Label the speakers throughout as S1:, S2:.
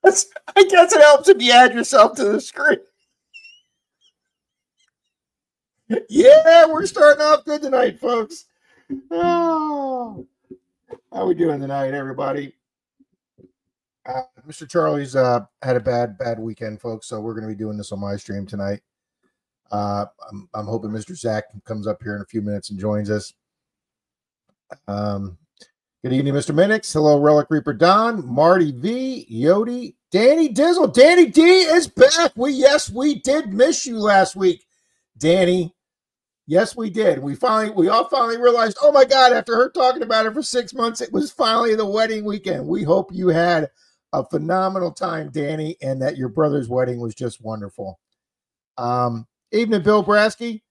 S1: I guess it helps if you add yourself to the screen. Yeah, we're starting off good tonight, folks. Oh, how we doing tonight, everybody? Mr. Charlie's had a bad weekend, folks. So we're going to be doing this on my stream tonight. I'm hoping Mr. Zach comes up here in a few minutes and joins us. Good evening, Mr. Minix. Hello, Relic Reaper Don, Marty V, Yodi, Danny Dizzle. Danny D is back. Yes, we did miss you last week, Danny. Yes, we did. We all finally realized, oh my God, after her talking about it for 6 months, it was finally the wedding weekend. We hope you had a phenomenal time, Danny, and that your brother's wedding was just wonderful. Evening, Bill Brasky.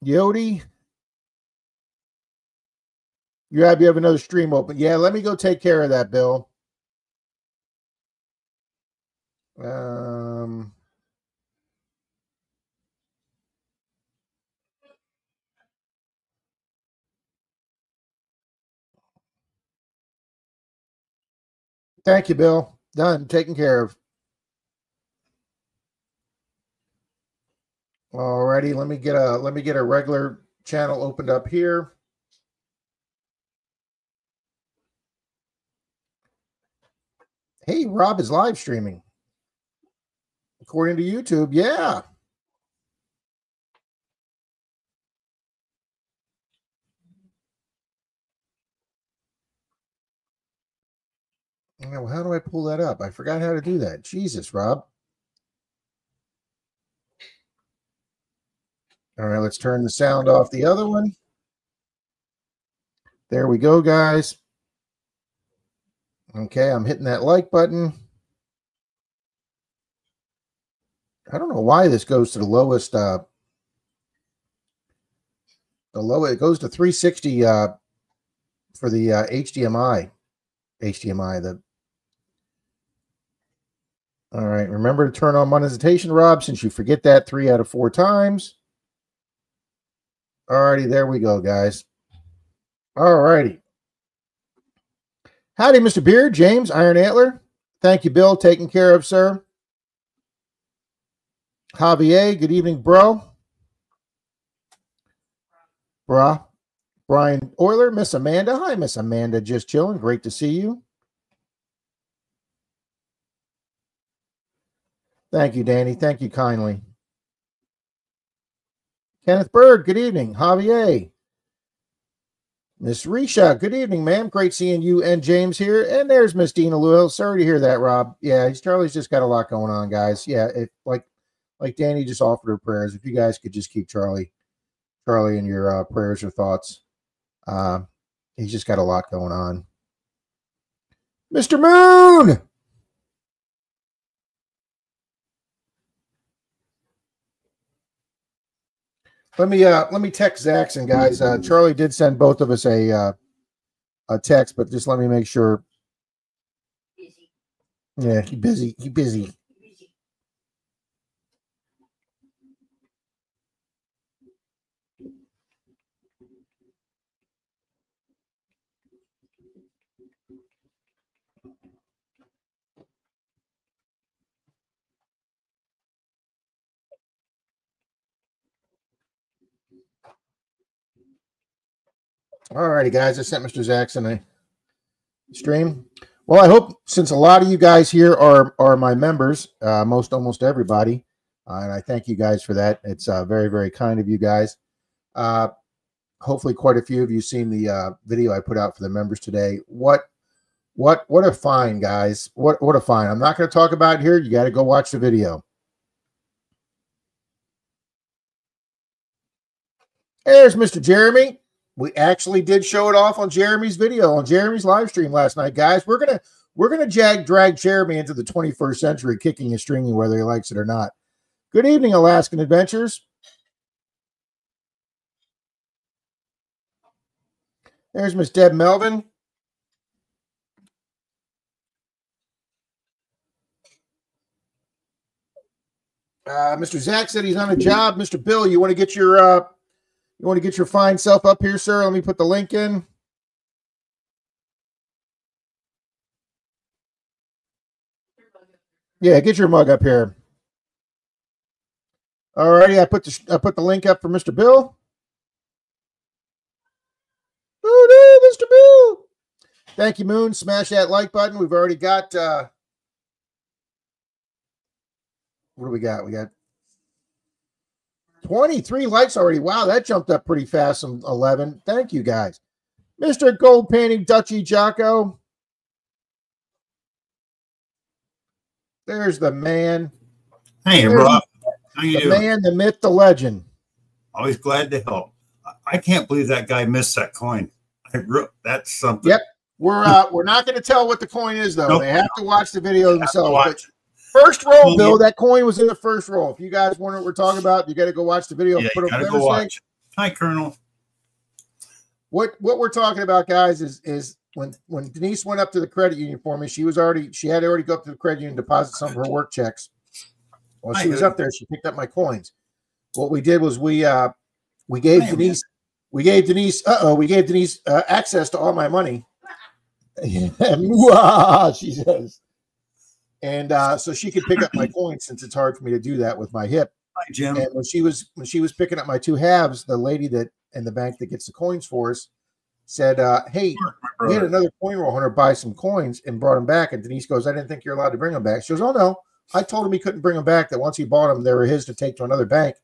S1: Yodi. You have another stream open. Yeah, let me go take care of that, Bill. Thank you, Bill. Done. Taken care of. Alrighty, let me get a regular channel opened up here. Hey, Rob is live streaming. According to YouTube, yeah. Well, how do I pull that up? I forgot how to do that. Jesus, Rob. All right, let's turn the sound off the other one. There we go, guys. Okay, I'm hitting that like button. I don't know why this goes to the lowest. It goes to 360 for the HDMI. All right, remember to turn on monetization, Rob, since you forget that 3 out of 4 times. All righty, there we go, guys. All righty. Howdy, Mr. Beard, James, Iron Antler. Thank you, Bill. Taken care of, sir. Javier, good evening, bro. Brah. Brian Euler, Miss Amanda. Hi, Miss Amanda. Just chilling. Great to see you. Thank you, Danny. Thank you kindly. Kenneth Bird, good evening. Javier. Miss Risha, good evening, ma'am. Great seeing you and James here. And there's Miss Dina Lewell. Sorry to hear that, Rob. Yeah, Charlie's just got a lot going on, guys. Yeah, like Danny just offered her prayers. If you guys could just keep Charlie in your prayers or thoughts. He's just got a lot going on. Mr. Moon! Let me text Zaxxon, guys. Charlie did send both of us a text, but just let me make sure. Busy. Yeah, he busy. All righty, guys. I sent Mr. Zaxxon a stream. Well, I hope, since a lot of you guys here are my members, almost everybody, and I thank you guys for that. It's very, very kind of you guys. Hopefully, quite a few of you seen the video I put out for the members today. What a find, guys! What a find! I'm not going to talk about it here. You got to go watch the video. There's Mr. Jeremy. We actually did show it off on Jeremy's video, on Jeremy's live stream last night, guys. We're gonna drag Jeremy into the 21st century, kicking and stringing, whether he likes it or not. Good evening, Alaskan Adventures. There's Miss Deb Melvin. Mr. Zach said he's on a job. Mr. Bill, you want to get your fine self up here, sir? Let me put the link in. Yeah, get your mug up here. All righty, I put the link up for Mr. Bill. Oh no, Mr. Bill. Thank you, Moon. Smash that like button. We've already got what do we got? We got 23 likes already. Wow, that jumped up pretty fast from 11. Thank you, guys. Mr. Gold Painting Dutchy Jocko. There's the man.
S2: Hey, Rob. How you doing?
S1: The man, the myth, the legend.
S2: Always glad to help. I can't believe that guy missed that coin. That's something.
S1: Yep. We're not going to tell what the coin is, though. Nope. They have to watch the video themselves. First roll, Bill, that coin was in the first roll. If you guys wonder what we're talking about, you got to go watch the video.
S2: Yeah, you got to go watch. Hi, Colonel.
S1: What we're talking about, guys, is when Denise went up to the credit union for me, she had already go up to the credit union and deposit some of her work checks. While she was up there, she picked up my coins. What we did was we gave Denise access to all my money. She says. And so she could pick up my coins since it's hard for me to do that with my hip.
S2: Hi, Jim.
S1: And when she was picking up my 2 halves, the lady that in the bank that gets the coins for us said, "Hey, we had another coin roll. I want to buy some coins," and brought them back. And Denise goes, "I didn't think you're allowed to bring them back." She goes, "Oh no, I told him he couldn't bring them back. That once he bought them, they were his to take to another bank."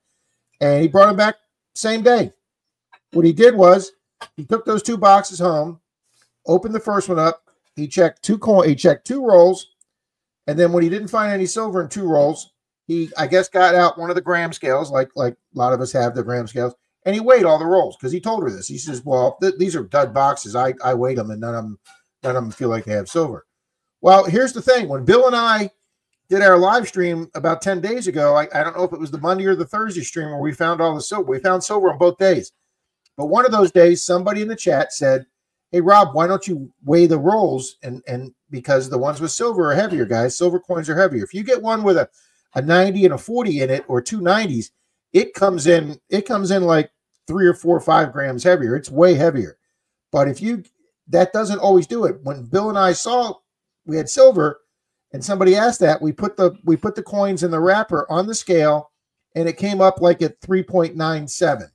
S1: And he brought them back same day. What he did was he took those 2 boxes home, opened the first one up. He checked 2 rolls. And then when he didn't find any silver in 2 rolls, he, I guess, got out one of the gram scales, like a lot of us have the gram scales, and he weighed all the rolls because he told her this. He says, "Well, these are dud boxes. I weighed them, and none of them feel like they have silver." Well, here's the thing. When Bill and I did our live stream about 10 days ago, I don't know if it was the Monday or the Thursday stream where we found all the silver. We found silver on both days. But one of those days, somebody in the chat said, "Hey, Rob, why don't you weigh the rolls?" And because the ones with silver are heavier, guys. Silver coins are heavier. If you get one with a 90 and a 40 in it, or 2 90s, it comes in like 3 or 4 or 5 grams heavier. It's way heavier. But that doesn't always do it. When Bill and I saw we had silver, and somebody asked that, we put the coins in the wrapper on the scale, and it came up like at 3.97.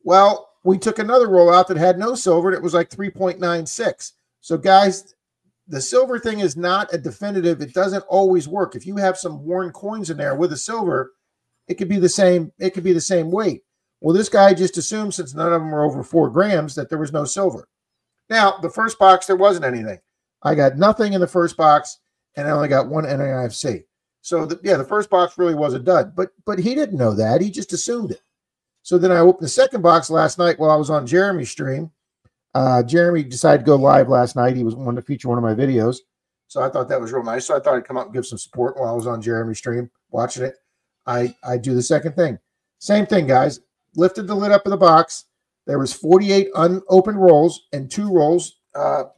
S1: Well, we took another roll out that had no silver, and it was like 3.96. So, guys, the silver thing is not a definitive. It doesn't always work. If you have some worn coins in there with a silver, it could be the same. It could be the same weight. Well, this guy just assumed, since none of them were over 4 grams, that there was no silver. Now, the first box, there wasn't anything. I got nothing in the first box, and I only got 1 NIFC. So, the first box really was a dud. But he didn't know that. He just assumed it. So then I opened the second box last night while I was on Jeremy's stream. Jeremy decided to go live last night. He was wanting to feature one of my videos. So I thought that was real nice. So I thought I'd come up and give some support while I was on Jeremy's stream watching it. I do the second thing. Same thing, guys. Lifted the lid up of the box. There was 48 unopened rolls and 2 rolls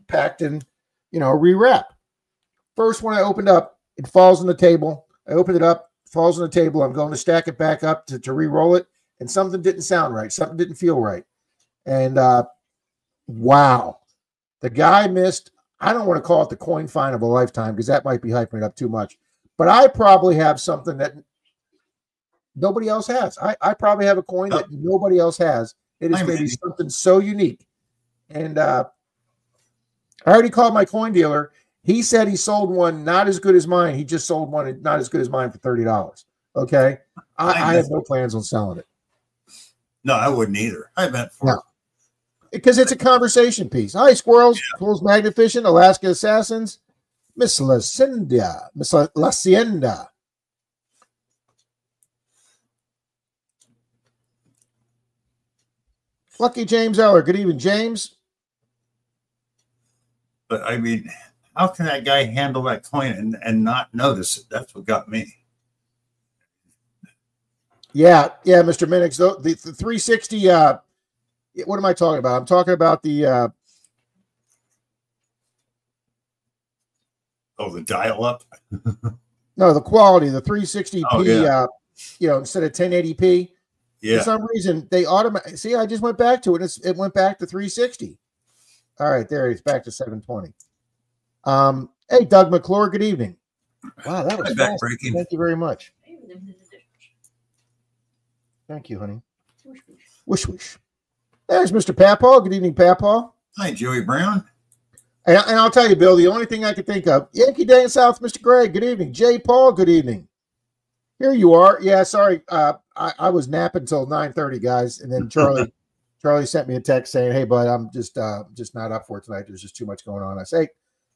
S1: packed in, rewrap. First one I opened up, it falls on the table. I opened it up, falls on the table. I'm going to stack it back up to re-roll it. And something didn't sound right. Something didn't feel right. And wow, the guy missed. I don't want to call it the coin find of a lifetime because that might be hyping it up too much. But I probably have something that nobody else has. I probably have a coin that nobody else has. It is going to be something so unique. And I already called my coin dealer. He said he sold one not as good as mine. He just sold one not as good as mine for $30. Okay, I have no plans on selling it.
S2: No, I wouldn't either. I meant for
S1: no. Because it's a conversation piece. Hi, Squirrels, Squirrels Magnet Fishing, Alaska Assassins, Miss Lacienda. Lucky James Eller. Good evening, James.
S2: But I mean, how can that guy handle that coin and not notice it? That's what got me.
S1: Yeah, Mr. Minix. The 360. What am I talking about? I'm talking about the.
S2: The dial up.
S1: No, the quality, the 360p.
S2: Oh, yeah.
S1: Instead of 1080p.
S2: Yeah.
S1: For some reason, they automatically. See, I just went back to it. It went back to 360. All right, there it's back to 720. Hey, Doug McClure, good evening. Wow, that was fast.
S2: Breaking.
S1: Thank you very much. Thank you, honey. Wish, wish. There's Mr. Papaw. Good evening, Papaw.
S2: Hi, Joey Brown.
S1: And I'll tell you, Bill, the only thing I could think of, Yankee Day in South, Mr. Greg, good evening. Jay Paul, good evening. Here you are. Yeah, sorry. I was napping until 9:30, guys. And then Charlie sent me a text saying, hey, bud, I'm just not up for it tonight. There's just too much going on. I say,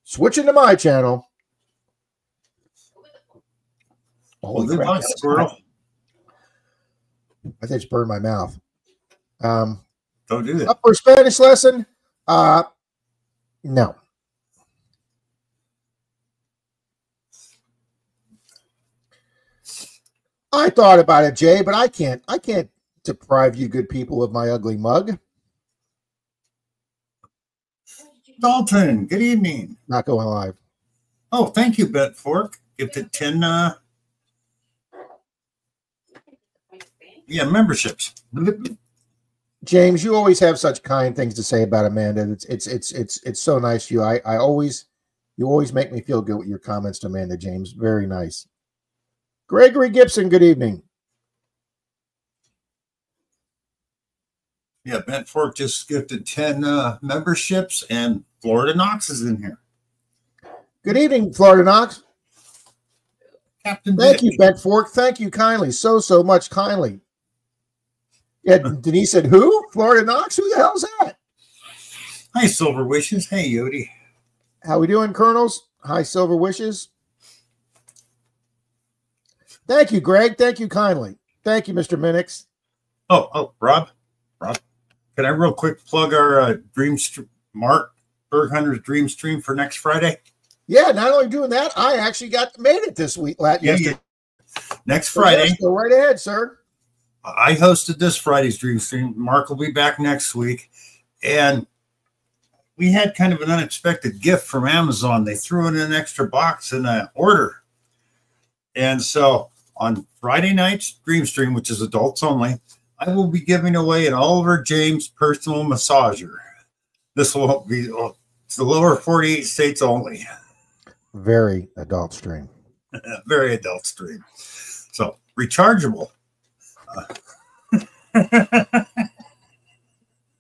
S1: switching to my channel.
S2: Holy crap, squirrel.
S1: I think it's burned my mouth.
S2: Don't do that.
S1: Up for a Spanish lesson? No. I thought about it, Jay, but I can't deprive you good people of my ugly mug.
S2: Dalton, good evening.
S1: Not going live.
S2: Oh, thank you, Bet Fork. Gifted 10 memberships.
S1: James, you always have such kind things to say about Amanda. It's so nice to you. You always make me feel good with your comments to Amanda, James. Very nice. Gregory Gibson, good evening.
S2: Yeah, Bent Fork just gifted 10 memberships, and Florida Knox is in here.
S1: Good evening, Florida Knox.
S2: Captain
S1: Thank
S2: Dick.
S1: you, Bent Fork. Thank you kindly. So much kindly. Yeah, Denise said, who? Florida Knox? Who the hell's that?
S2: Hi, Silver Wishes. Hey, Yodi.
S1: How we doing, Colonels? Hi, Silver Wishes. Thank you, Greg. Thank you kindly. Thank you, Mr. Minix.
S2: Oh, Rob, can I real quick plug our Mark Berghunter's Dream Stream for next Friday?
S1: Yeah, not only doing that, I actually made it this week. Yesterday.
S2: Next Friday.
S1: Yes, go right ahead, sir.
S2: I hosted this Friday's Dream Stream. Mark will be back next week. And we had kind of an unexpected gift from Amazon. They threw in an extra box in an order. And so on Friday night's Dream Stream, which is adults only, I will be giving away an Oliver James personal massager. This will be the lower 48 states only.
S1: Very adult stream.
S2: Very adult stream. So rechargeable.
S1: An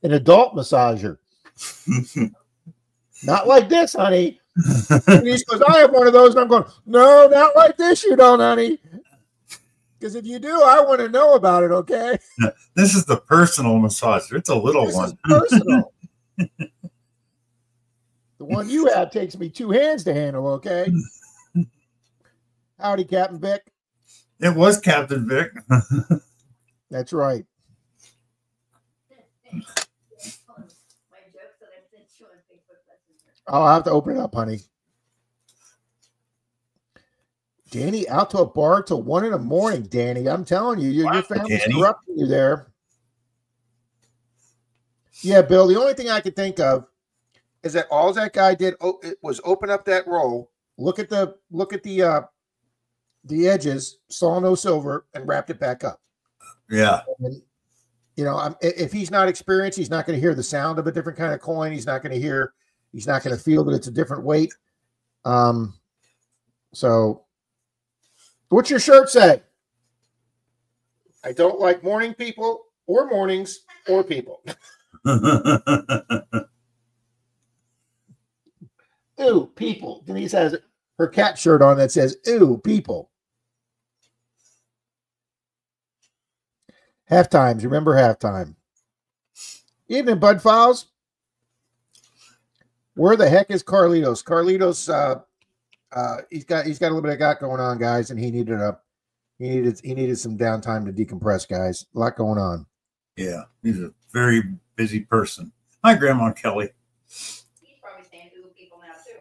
S1: adult massager. Not like this, honey. And he goes, I have one of those. And I'm going, no, not like this. You don't, honey. Because if you do, I want to know about it, okay?
S2: This is the personal massager. It's a little one.
S1: Is personal. The one you have takes me 2 hands to handle, okay? Howdy, Captain Vic.
S2: It was Captain Vic.
S1: That's right. I'll have to open it up, honey. Danny, out to a bar till 1 a.m, Danny. I'm telling you, your family's corrupting you there. Yeah, Bill, the only thing I could think of is that all that guy did was open up that roll, look at the edges, saw no silver, and wrapped it back up.
S2: Yeah.
S1: And, if he's not experienced, he's not going to hear the sound of a different kind of coin. He's not going to feel that it's a different weight. So what's your shirt say? I don't like morning people or mornings or people. Ooh, people. Denise has her cat shirt on that says, ooh, people. Halftimes. Remember halftime. Evening, Bud Files. Where the heck is Carlitos? Carlitos, he's got a little bit of going on, guys, and he needed some downtime to decompress, guys. A lot going on.
S2: Yeah, he's a very busy person. Hi, Grandma Kelly.
S3: He's probably saying ooh people now too.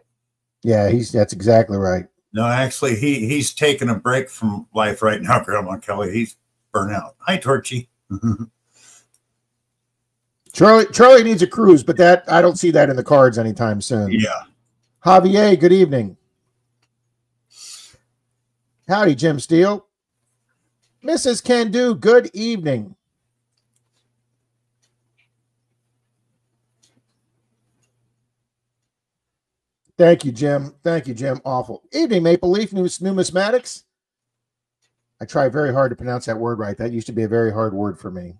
S1: Yeah, that's exactly right.
S2: No, actually, he's taking a break from life right now, Grandma Kelly. He's burnt out. Hi, Torchy.
S1: Charlie needs a cruise, but that I don't see that in the cards anytime soon.
S2: Yeah.
S1: Javier, good evening. Howdy, Jim Steele. Mrs. Candu, good evening. Thank you, Jim. Thank you, Jim. Awful. Evening, Maple Leaf Numismatics. I try very hard to pronounce that word right. That used to be a very hard word for me.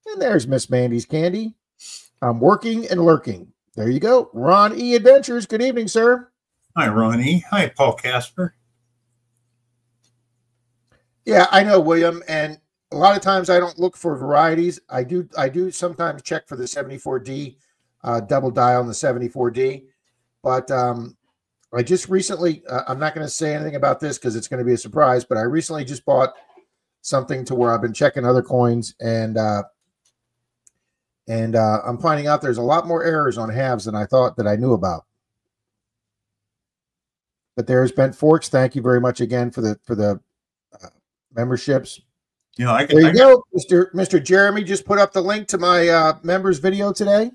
S1: And there's Miss Mandy's Candy. I'm working and lurking. There you go. Ron E. Adventures. Good evening, sir.
S2: Hi, Ronnie. Hi, Paul Casper.
S1: Yeah, I know, William. And a lot of times I don't look for varieties. I do sometimes check for the 74D, double dial in the 74D. But I just recently, I'm not going to say anything about this because it's going to be a surprise, but I recently just bought something to where I've been checking other coins, and I'm finding out there's a lot more errors on halves than I thought that I knew about. But there's Bent Forks. Thank you very much again for the memberships.
S2: You know,
S1: There you go, Mr. Jeremy just put up the link to my members video today.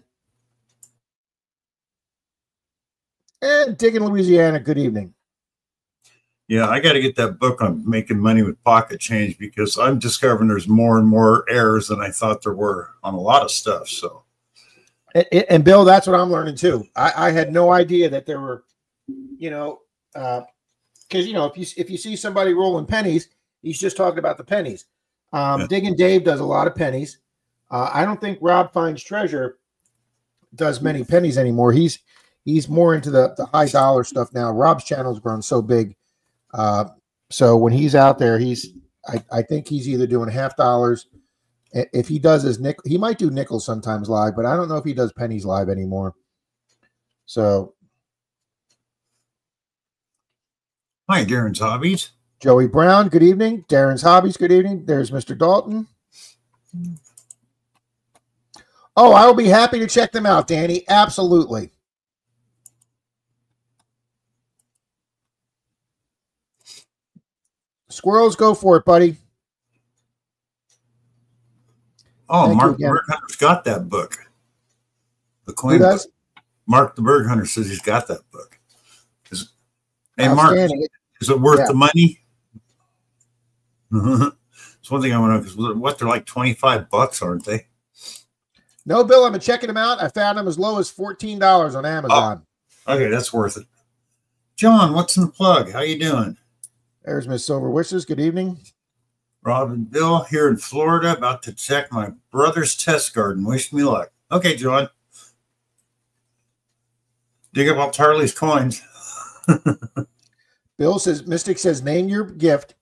S1: And Diggin, Louisiana, good evening.
S2: Yeah, I got to get that book on making money with pocket change because I'm discovering there's more and more errors than I thought there were on a lot of stuff. So,
S1: and Bill, that's what I'm learning too. I had no idea that there were, because if you see somebody rolling pennies, he's just talking about the pennies.
S2: Yeah.
S1: Diggin' Dave does a lot of pennies. I don't think Rob Finds Treasure does many pennies anymore. He's more into the high dollar stuff now. Rob's channel's grown so big. So when he's out there, I think he's either doing half dollars. If he does his nickel, he might do nickels sometimes live, but I don't know if he does pennies live anymore. So.
S2: Hi, Darren's Hobbies.
S1: Joey Brown, good evening. Darren's Hobbies, good evening. There's Mr. Dalton. Oh, I will be happy to check them out, Danny. Absolutely. Squirrels, go for it, buddy.
S2: Oh,
S1: Thank
S2: Mark the Bird Hunter's got that book. The coin.
S1: Who does?
S2: Mark the Bird Hunter says he's got that book. Hey, Mark, is it worth the money? It's one thing I want to know because they're like $25, aren't they?
S1: No, Bill, I've been checking them out. I found them as low as $14 on Amazon.
S2: Oh, okay, that's worth it. John, what's in the plug? How you doing?
S1: There's Miss Silver Wishes. Good evening.
S2: Rob and Bill here in Florida, about to check my brother's test garden. Wish me luck. Okay, John. Dig up all Charlie's coins.
S1: Bill says, Mystic says, name your gift,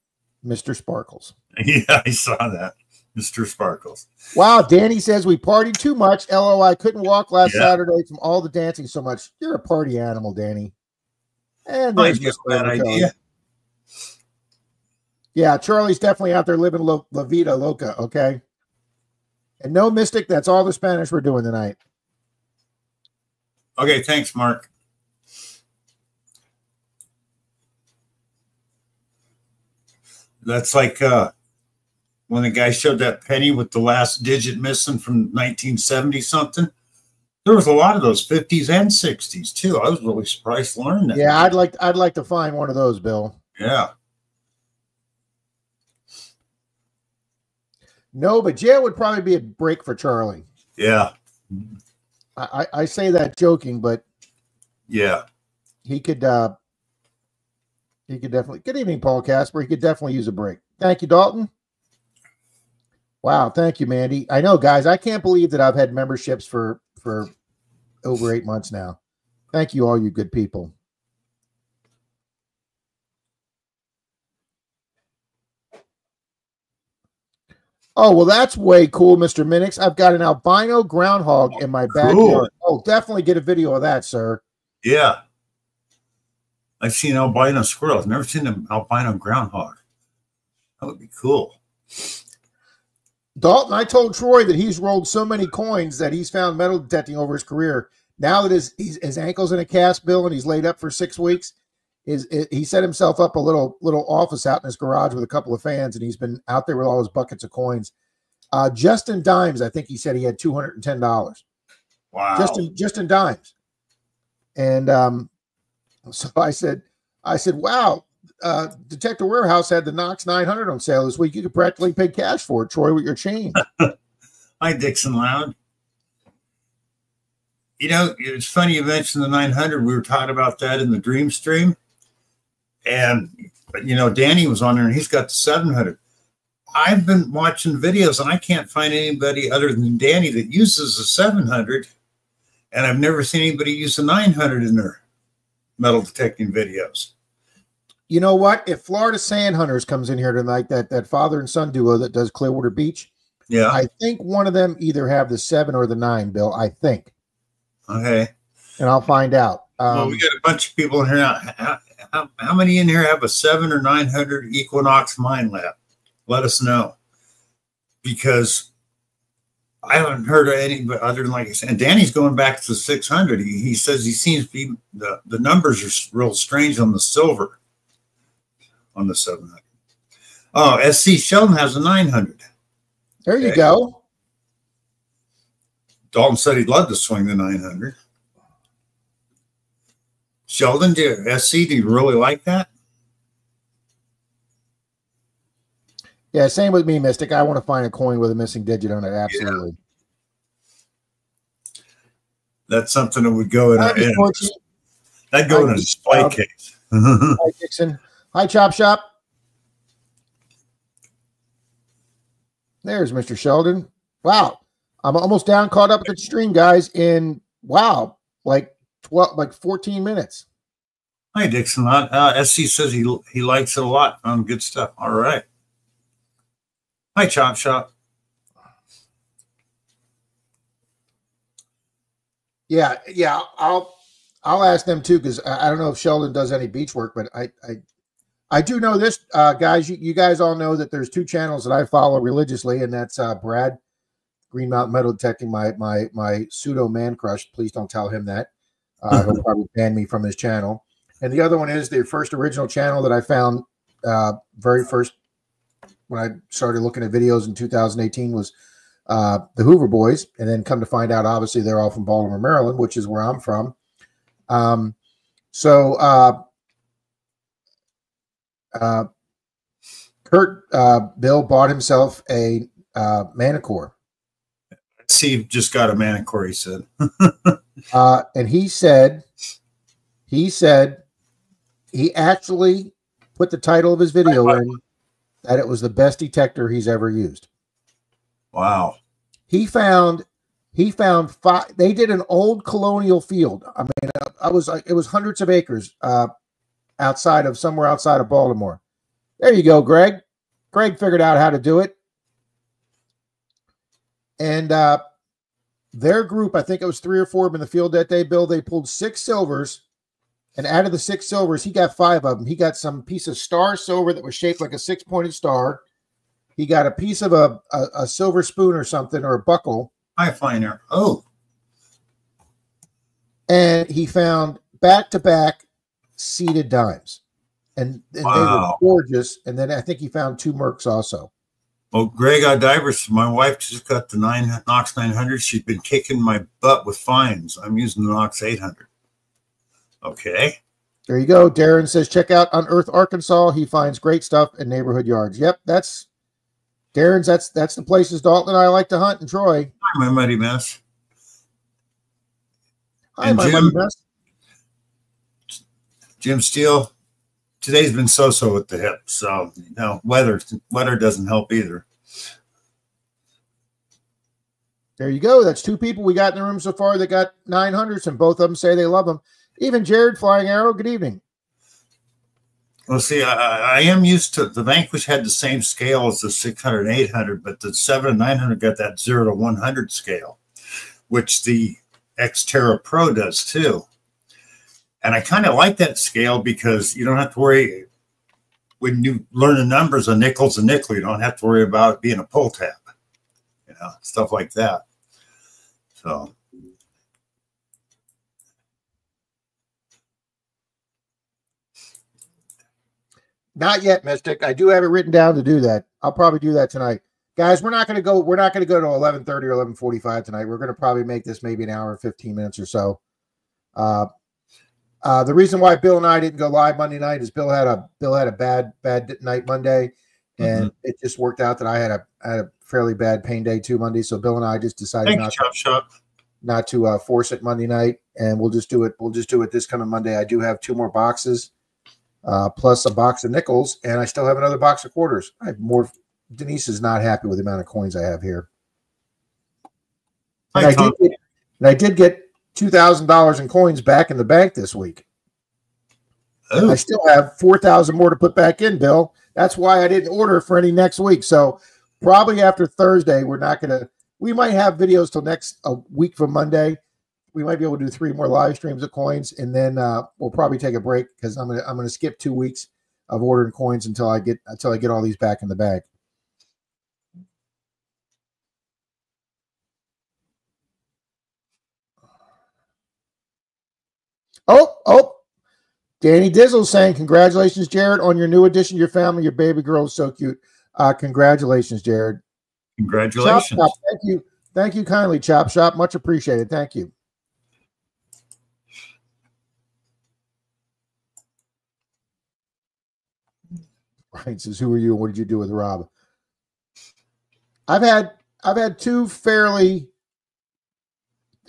S1: Mr. Sparkles.
S2: Yeah, I saw that. Mr. Sparkles.
S1: Wow, Danny says we partied too much. LO, I couldn't walk last Saturday from all the dancing so much. You're a party animal, Danny. And there's
S2: that idea.
S1: Yeah, Charlie's definitely out there living La Vida Loca, okay? And no, Mystic, that's all the Spanish we're doing tonight.
S2: Okay, thanks, Mark. That's like when the guy showed that penny with the last digit missing from 1970 something. There was a lot of those 50s and 60s too. I was really surprised to learn that.
S1: Yeah, I'd like to find one of those, Bill.
S2: Yeah.
S1: No, but jail would probably be a break for Charlie.
S2: Yeah.
S1: I say that joking, but
S2: yeah,
S1: he could definitely. Good evening, Paul Casper. He could definitely use a break. Thank you, Dalton. Wow, thank you, Mandy. I know, guys. I can't believe that I've had memberships for over 8 months now. Thank you, all you good people. Oh, well, that's way cool, Mr. Minix. I've got an albino groundhog in my backyard. Cool. Oh, definitely get a video of that, sir.
S2: Yeah. I've seen albino squirrels. Never seen an albino groundhog. That would be cool.
S1: Dalton, I told Troy that he's rolled so many coins that he's found metal detecting over his career. Now that his ankle's in a cast, Bill, and he's laid up for 6 weeks, he set himself up a little office out in his garage with a couple of fans, and he's been out there with all his buckets of coins. Just in dimes, I think he said he had $210.
S2: Wow.
S1: Just in dimes. And so I said, wow, Detector Warehouse had the Knox 900 on sale this week. You could practically pay cash for it, Troy, with your change.
S2: Hi, Dixon Loud. You know, it's funny you mentioned the 900. We were talking about that in the dream stream. And, you know, Danny was on there and he's got the 700. I've been watching videos and I can't find anybody other than Danny that uses the 700. And I've never seen anybody use the 900 in their metal detecting videos.
S1: You know what? If Florida Sand Hunters comes in here tonight, that father and son duo that does Clearwater Beach,
S2: yeah,
S1: I think one of them either have the 7 or the 9, Bill. I think.
S2: Okay.
S1: And I'll find out.
S2: Well, we got a bunch of people in here now. How many in here have a 7 or 900 Equinox Mine Lab? Let us know. Because I haven't heard of anybody other than, like I said, and Danny's going back to the 600. He says he seems to be, the numbers are real strange on the silver on the 700. Oh, SC Sheldon has a 900.
S1: There you go.
S2: Dalton said he'd love to swing the 900. Sheldon, SC, do you really like that?
S1: Yeah, same with me, Mystic. I want to find a coin with a missing digit on it. Absolutely.
S2: Yeah. That's something that would go in that'd go in a display case.
S1: Hi, Dixon. Hi, Chop Shop. There's Mr. Sheldon. Wow. I'm almost down, caught up with the stream, guys, in, wow, like 14 minutes.
S2: Hi, Dixon. SC says he likes it a lot. Good stuff. All right. Hi, Chop Shop.
S1: Yeah. I'll ask them too, because I don't know if Sheldon does any beach work, but I do know this, guys. You guys all know that there's 2 channels that I follow religiously, and that's Brad, Green Mountain Metal Detecting, my pseudo man crush. Please don't tell him that. He'll probably ban me from his channel. And the other one is the first original channel that I found very first when I started looking at videos in 2018 was the Hoover Boys. And then come to find out, obviously, they're all from Baltimore, Maryland, which is where I'm from. Kurt Bill bought himself a Manicore.
S2: Steve just got a Manicore, he said.
S1: And he said he actually put the title of his video in that it was the best detector he's ever used.
S2: Wow.
S1: He found 5. They did an old colonial field. I mean, it was hundreds of acres somewhere outside of Baltimore. There you go, Greg. Greg figured out how to do it. And their group, I think it was 3 or 4 of them in the field that day, Bill, they pulled 6 silvers. And out of the 6 silvers, he got 5 of them. He got some piece of star silver that was shaped like a 6-pointed star. He got a piece of a silver spoon or something, or a buckle.
S2: High finer. Oh.
S1: And he found back-to-back seeded dimes. And wow. They were gorgeous. And then I think he found 2 Mercs also.
S2: Well, Greg Divers, my wife just got the Knox 900. She's been kicking my butt with fines. I'm using the Knox 800. Okay.
S1: There you go. Darren says, check out Unearth Arkansas. He finds great stuff in neighborhood yards. Yep, that's Darren's. That's the places Dalton and I like to hunt in Troy.
S2: Hi, my muddy mess.
S1: Hi, my muddy mess.
S2: Jim Steele, today's been so-so with the hip, so you know, weather doesn't help either.
S1: There you go. That's 2 people we got in the room so far that got 900s, and both of them say they love them. Even Jared Flying Arrow, good evening.
S2: Well, see, I am used to, the Vanquish had the same scale as the 600 and 800, but the 7 and 900 got that 0 to 100 scale, which the Xterra Pro does too. And I kind of like that scale because you don't have to worry, when you learn the numbers, a nickel's a nickel. You don't have to worry about it being a pull tab, you know, stuff like that. So.
S1: Not yet, Mystic. I do have it written down to do that. I'll probably do that tonight. Guys, we're not going to go to 11:30 or 11:45 tonight. We're going to probably make this maybe an hour and 15 minutes or so. The reason why Bill and I didn't go live Monday night is Bill had a bad night Monday, and it just worked out that I had a fairly bad pain day too Monday. So Bill and I just decided
S2: Chop Shop.
S1: not to force it Monday night, and we'll just do it. We'll just do it this coming Monday. I do have 2 more boxes, plus a box of nickels, and I still have another box of quarters. I have more. Denise is not happy with the amount of coins I have here. And I did get $2,000 in coins back in the bank this week. Oh. I still have 4,000 more to put back in, Bill. That's why I didn't order for any next week. So probably after Thursday, we're not going to. We might have videos till a week from Monday. We might be able to do 3 more live streams of coins, and then we'll probably take a break because I'm gonna skip 2 weeks of ordering coins until I get all these back in the bag. Oh, Danny Dizzle saying, congratulations, Jared, on your new addition to your family. Your baby girl is so cute. Congratulations, Jared.
S2: Congratulations.
S1: Chop Shop, thank you. Thank you kindly, Chop Shop. Much appreciated. Thank you. Right, says, who are you? What did you do with Rob? I've had 2 fairly,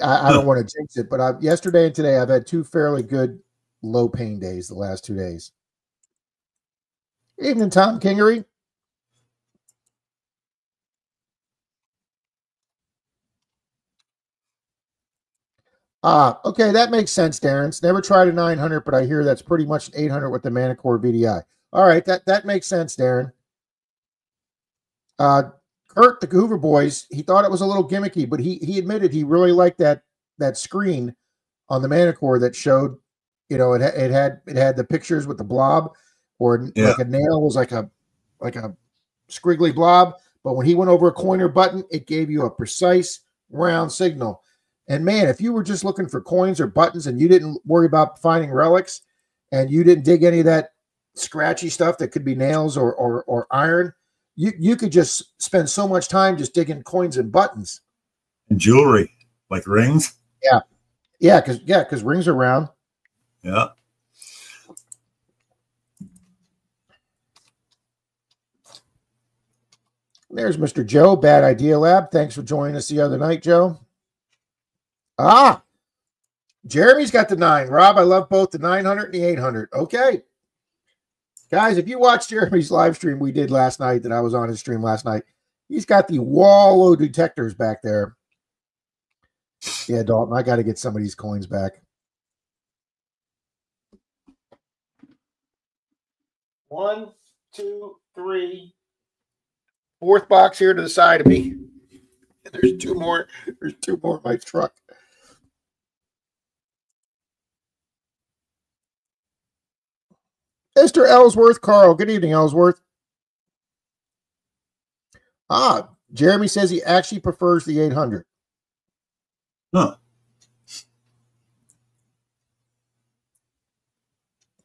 S1: I don't want to jinx it, but yesterday and today I've had 2 fairly good low pain days the last 2 days. Evening, Tom Kingery. Okay, that makes sense, Darren. Never tried a 900, but I hear that's pretty much an 800 with the Manicore VDI. All right, that makes sense, Darren. Kurt, the Hoover Boys, he thought it was a little gimmicky, but he admitted he really liked that screen on the Manicore that showed, it had the pictures with the blob, or like a nail was like a squiggly blob, but when he went over a coin or button, it gave you a precise round signal. And man, if you were just looking for coins or buttons and you didn't worry about finding relics and you didn't dig any of that scratchy stuff that could be nails or iron, you could just spend so much time just digging coins and buttons.
S2: And jewelry, like rings.
S1: Yeah, because rings are round.
S2: Yeah.
S1: There's Mr. Joe, Bad Idea Lab. Thanks for joining us the other night, Joe. Jeremy's got the 9. Rob, I love both the 900 and the 800. Okay. Guys, if you watched Jeremy's live stream we did last night, that I was on his stream last night, he's got the Wallow detectors back there. Yeah, Dalton, I got to get some of these coins back. 1, 2, 3. 4th box here to the side of me. There's 2 more. There's 2 more in my truck. Mr. Ellsworth, Carl. Good evening, Ellsworth. Jeremy says he actually prefers the 800.
S2: Huh.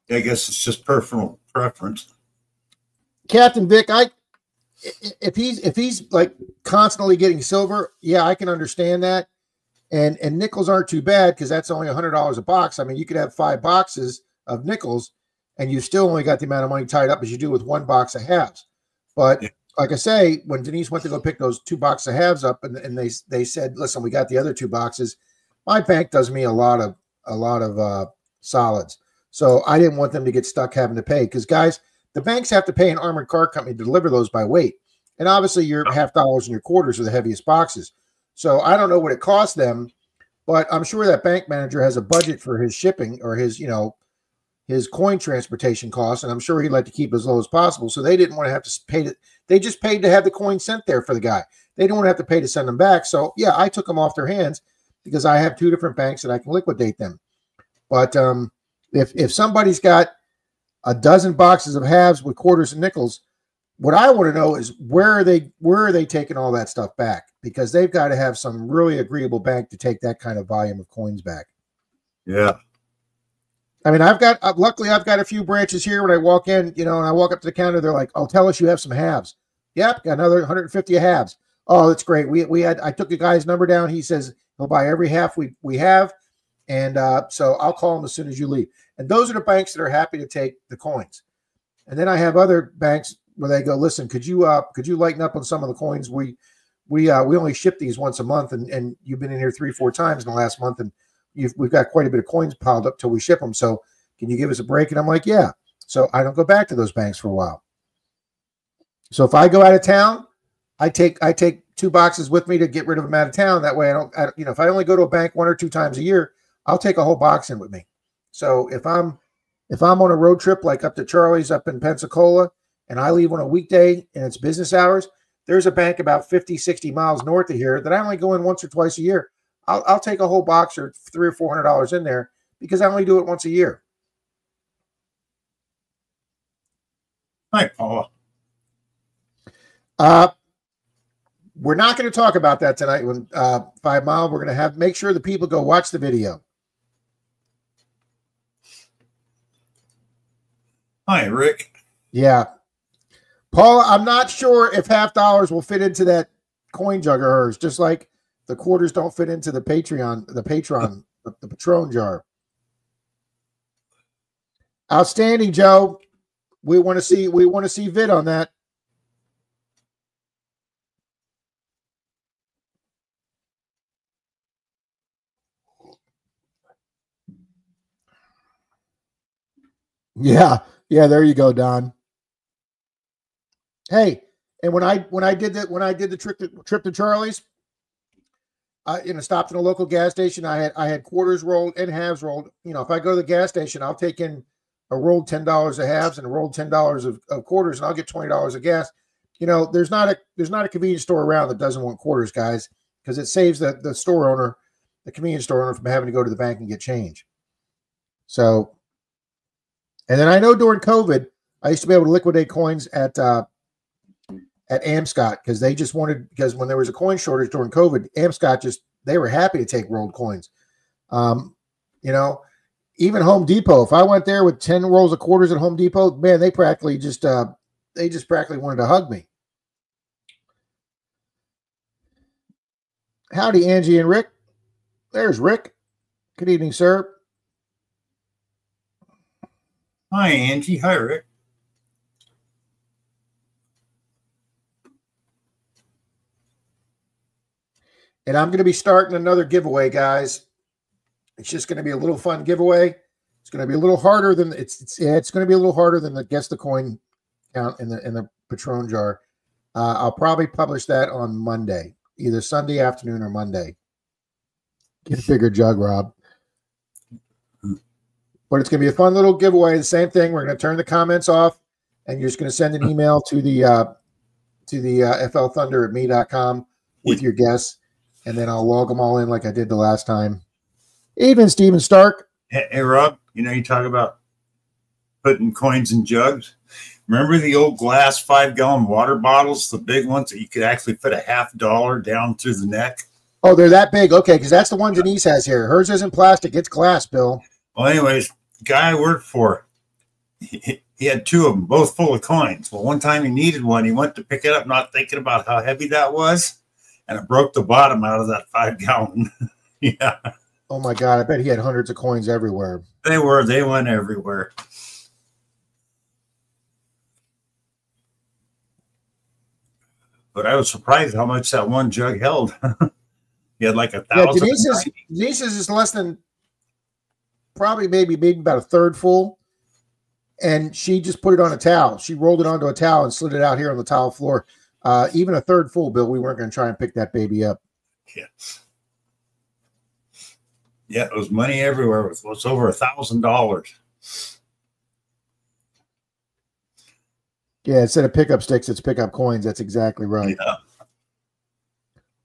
S2: I guess it's just personal preference.
S1: Captain Vic, if he's like constantly getting silver, yeah, I can understand that. And nickels aren't too bad because that's only $100 a box. I mean, you could have 5 boxes of nickels and you still only got the amount of money tied up as you do with 1 box of halves. But like I say, when Denise went to go pick those 2 boxes of halves up, and they said, "Listen, we got the other 2 boxes." My bank does me a lot of solids, so I didn't want them to get stuck having to pay because, guys, the banks have to pay an armored car company to deliver those by weight, and obviously your half dollars and your quarters are the heaviest boxes. So I don't know what it costs them, but I'm sure that bank manager has a budget for his shipping or his coin transportation costs, and I'm sure he'd like to keep as low as possible. So they didn't want to have to pay it. They just paid to have the coin sent there for the guy. They didn't want to have to pay to send them back. So yeah, I took them off their hands because I have 2 different banks that I can liquidate them. But if somebody's got a dozen boxes of halves with quarters and nickels, what I want to know is where are they taking all that stuff back? Because they've got to have some really agreeable bank to take that kind of volume of coins back.
S2: Yeah.
S1: I mean, luckily I've got a few branches here when I walk in, and I walk up to the counter, they're like, "Oh, tell us you have some halves." Yep, got another 150 halves. Oh, that's great. I took the guy's number down. He says he'll buy every half we have. And so I'll call him as soon as you leave. And those are the banks that are happy to take the coins. And then I have other banks where they go, "Listen, could you lighten up on some of the coins we only ship these once a month, and you've been in here 3-4 times in the last month, and we've got quite a bit of coins piled up till we ship them. So can you give us a break? And I'm like, yeah. So I don't go back to those banks for a while. So if I go out of town, I take 2 boxes with me to get rid of them out of town. That way if I only go to a bank 1 or 2 times a year, I'll take a whole box in with me. So if I'm on a road trip, like up to Charlie's up in Pensacola, and I leave on a weekday and it's business hours, there's a bank about 50, 60 miles north of here that I only go in once or twice a year. I'll take a whole box or $300 or $400 in there because I only do it once a year.
S2: Hi, Paula.
S1: We're not going to talk about that tonight when 5 Mile. We're going to make sure the people go watch the video.
S2: Hi, Rick.
S1: Yeah. Paula, I'm not sure if $half will fit into that coin jug of hers, just like the quarters don't fit into the Patron jar. Outstanding, Joe. We want to see vid on that. Yeah, there you go, Don. Hey, and when I did the trip to Charlie's, I stopped in a local gas station. I had quarters rolled and halves rolled. If I go to the gas station, I'll take in a rolled $10 of halves and a rolled $10 of quarters, and I'll get $20 of gas. There's not a convenience store around that doesn't want quarters, guys, because it saves the store owner, the convenience store owner, from having to go to the bank and get change. So, and then I know during COVID, I used to be able to liquidate coins at Amscot because when there was a coin shortage during COVID, Amscot they were happy to take rolled coins. Even Home Depot, if I went there with 10 rolls of quarters at Home Depot, man, they practically practically wanted to hug me. Howdy, Angie and Rick. There's Rick. Good evening, sir.
S2: Hi, Angie. Hi, Rick.
S1: And I'm going to be starting another giveaway, guys. It's just going to be a little fun giveaway. It's going to be a little harder than it's going to be a little harder than the guess the coin count in the Patron jar. I'll probably publish that on Monday, either Sunday afternoon or Monday. Get a bigger jug, Rob. But it's going to be a fun little giveaway. The same thing. We're going to turn the comments off, and you're just going to send an email to the flthunder@me.com with your guess, and then I'll log them all in like I did the last time. Even Steven Stark.
S2: Hey, Rob, you talk about putting coins in jugs. Remember the old glass 5-gallon water bottles, the big ones that you could actually fit a $50 down through the neck?
S1: Oh, they're that big? Okay, because that's the one Denise has here. Hers isn't plastic. It's glass, Bill.
S2: Well, anyways, the guy I worked for, he had 2 of them, both full of coins. Well, one time he needed one. He went to pick it up, not thinking about how heavy that was, and it broke the bottom out of that 5-gallon. Yeah.
S1: Oh, my God. I bet he had hundreds of coins everywhere.
S2: They went everywhere. But I was surprised how much that one jug held. He had like 1,000.
S1: Yeah, Denise's is less than probably maybe about a third full. And she just put it on a towel. She rolled it onto a towel and slid it out here on the tile floor. Even a third full, Bill, we weren't going to try and pick that baby up.
S2: Yeah. Yeah, it was money everywhere. It was over $1,000.
S1: Yeah, instead of pickup sticks, it's pickup coins. That's exactly right.
S2: Yeah.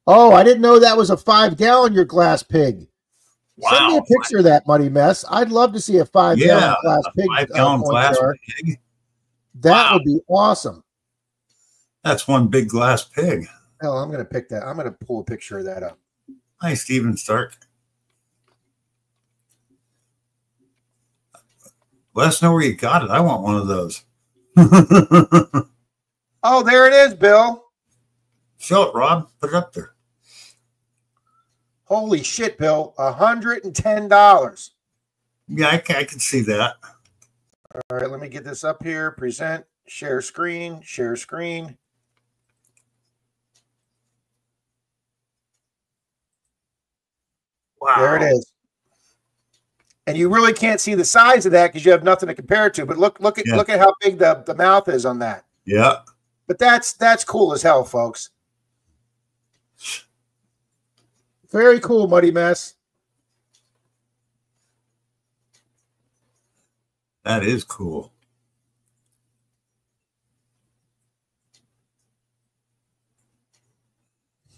S1: Oh, I didn't know that was a 5-gallon, your glass pig. Wow. Send me a picture of that muddy mess. I'd love to see a 5-gallon glass pig.
S2: 5-gallon glass pig.
S1: That would be awesome.
S2: That's one big glass pig.
S1: Hell, I'm going to pick that. I'm going to pull a picture of that up.
S2: Hi, Steven Stark. Let us know where you got it. I want one of those.
S1: Oh, there it is, Bill.
S2: Show it, Rob. Put it up there.
S1: Holy shit, Bill. $110.
S2: Yeah, I can see that.
S1: All right, let me get this up here. Present, share screen, share screen.
S2: Wow.
S1: There it is. And you really can't see the size of that because you have nothing to compare it to. But look at how big the mouth is on that.
S2: Yeah.
S1: But that's cool as hell, folks. Very cool, Muddy Mess.
S2: That is cool.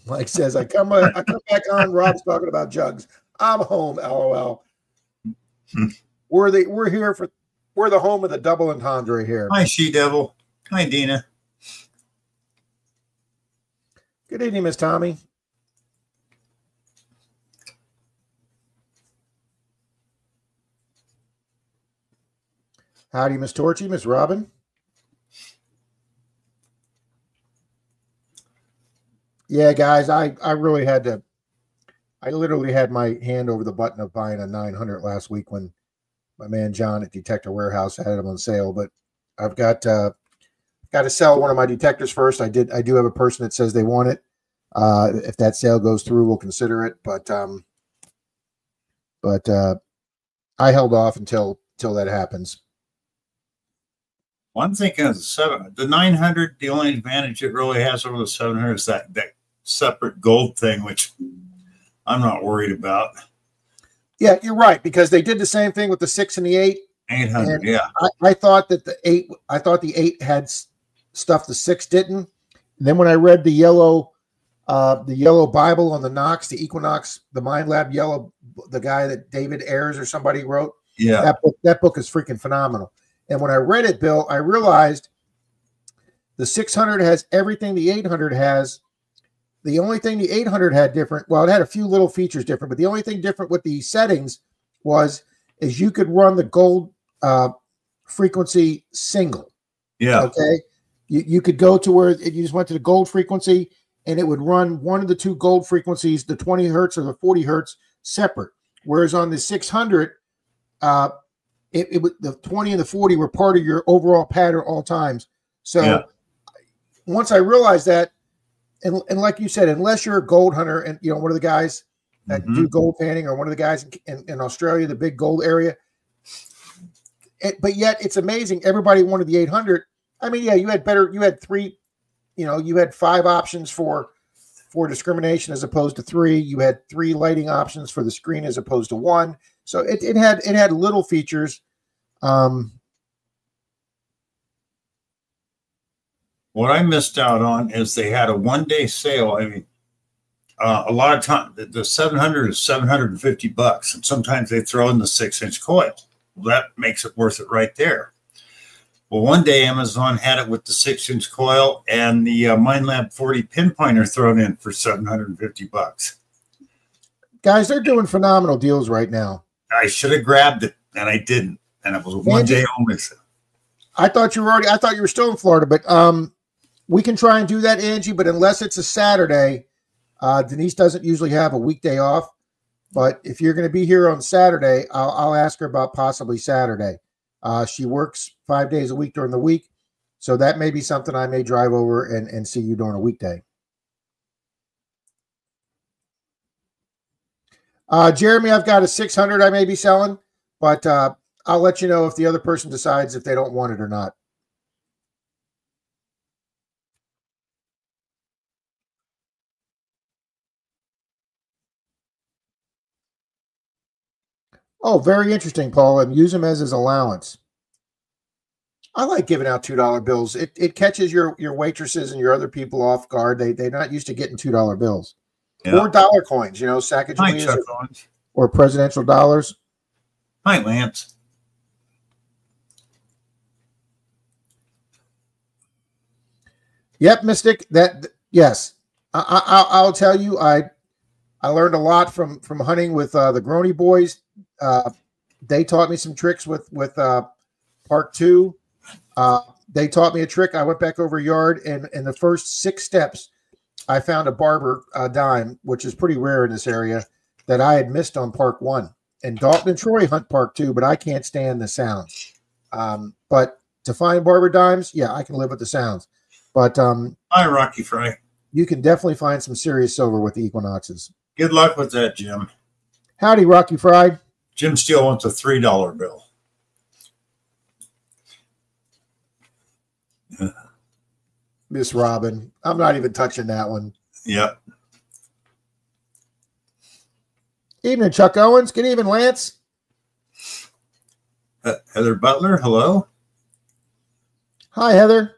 S1: Mike says, I come back on. Rob's talking about jugs. I'm home, LOL. We're the home of the double entendre here.
S2: Hi, She-Devil. Hi, Dina.
S1: Good evening, Miss Tommy. Howdy, Miss Torchy, Miss Robin. Yeah, guys, I really had to. I literally had my hand over the button of buying a 900 last week when my man John at Detector Warehouse had them on sale. But I've got to sell one of my detectors first. I do have a person that says they want it. If that sale goes through, we'll consider it. But I held off until that happens.
S2: Well, I'm thinking of the 900. The only advantage it really has over the 700 is that separate gold thing, which I'm not worried about.
S1: Yeah, you're right, because they did the same thing with the 6 and the 8.
S2: 800, yeah.
S1: I thought that the 8 had stuff the 6 didn't. And then when I read the yellow Bible on the Knox, the Equinox, the Mind Lab yellow, the guy that David Ayers or somebody wrote,
S2: yeah,
S1: that book is freaking phenomenal. And when I read it, Bill, I realized the 600 has everything the 800 has. The only thing the 800 had different, well, it had a few little features different, but the only thing different with the settings is you could run the gold frequency single.
S2: Yeah.
S1: Okay. You could go to where you just went to the gold frequency and it would run one of the two gold frequencies, the 20 hertz or the 40 hertz separate. Whereas on the 600, the 20 and the 40 were part of your overall pattern all times. So once I realized that, and like you said, unless you're a gold hunter and one of the guys that do gold panning or one of the guys in Australia, the big gold area, but yet it's amazing. Everybody wanted the 800. I mean, yeah, you had 3, you had 5 options for discrimination as opposed to 3. You had 3 lighting options for the screen as opposed to 1. So it had little features.
S2: What I missed out on is they had a 1-day sale. I mean, a lot of time the 700 is $750, and sometimes they throw in the 6-inch coil. Well, that makes it worth it right there. Well, one day Amazon had it with the 6-inch coil and the MindLab 40 pinpointer thrown in for $750.
S1: Guys, they're doing phenomenal deals right now.
S2: I should have grabbed it, and I didn't. And it was a 1-day only.
S1: I thought you were still in Florida, but we can try and do that, Angie. But unless it's a Saturday, Denise doesn't usually have a weekday off. But if you're going to be here on Saturday, I'll ask her about possibly Saturday. She works 5 days a week during the week, so that may be something I may drive over and see you during a weekday. Jeremy, I've got a 600 I may be selling, but I'll let you know if the other person decides if they don't want it or not. Oh, very interesting, Paul. And use them as his allowance. I like giving out $2 bills. It catches your waitresses and your other people off guard. They're not used to getting $2 bills. Yeah. Or dollar coins, Sacagaweas or presidential dollars.
S2: Hi, Lance.
S1: Yep, Mystic. Yes. I'll tell you, I learned a lot from hunting with the Grony boys. They taught me some tricks with Park 2. They taught me a trick. I went back over a yard, and in the first 6 steps, I found a barber dime, which is pretty rare in this area, that I had missed on Park 1. And Dalton and Troy hunt Park 2, but I can't stand the sounds. But to find barber dimes, yeah, I can live with the sounds. But
S2: hi, Rocky Fry.
S1: You can definitely find some serious silver with the Equinoxes.
S2: Good luck with that, Jim.
S1: Howdy, Rocky Fried.
S2: Jim Steele wants a $3 bill.
S1: Miss Robin. I'm not even touching that one.
S2: Yep.
S1: Evening, Chuck Owens. Good evening, Lance.
S2: Heather Butler, hello.
S1: Hi, Heather.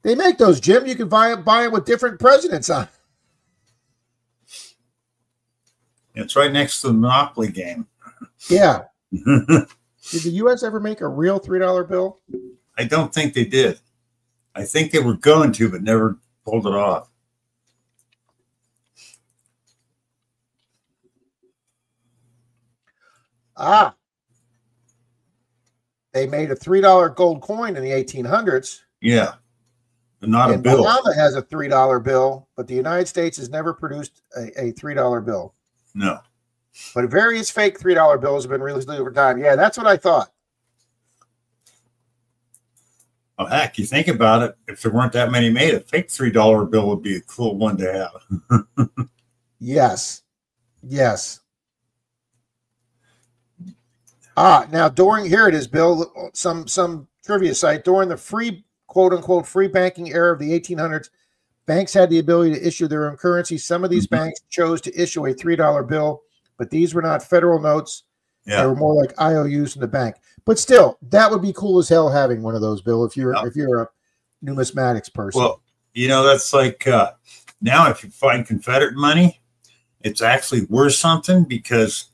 S1: They make those, Jim. You can buy it with different presidents on.
S2: It's right next to the Monopoly game.
S1: Yeah. Did the U.S. ever make a real $3 bill?
S2: I don't think they did. I think they were going to, but never pulled it off.
S1: Ah. They made a $3 gold coin in the 1800s.
S2: Yeah. But not a bill.
S1: Bahama has a $3 bill, but the United States has never produced a $3 bill.
S2: No.
S1: But various fake $3 bills have been released over time. Yeah, that's what I thought.
S2: Well, heck, you think about it. If there weren't that many made, a fake $3 bill would be a cool one to have.
S1: Yes. Yes. Now here it is, Bill. Some trivia site. During the free, quote unquote, free banking era of the 1800s, banks had the ability to issue their own currency. Some of these banks chose to issue a $3 bill, but these were not federal notes.
S2: Yeah.
S1: They were more like IOUs in the bank. But still, that would be cool as hell having one of those, Bill, if you're a numismatics person.
S2: Well, that's like now if you find Confederate money, it's actually worth something because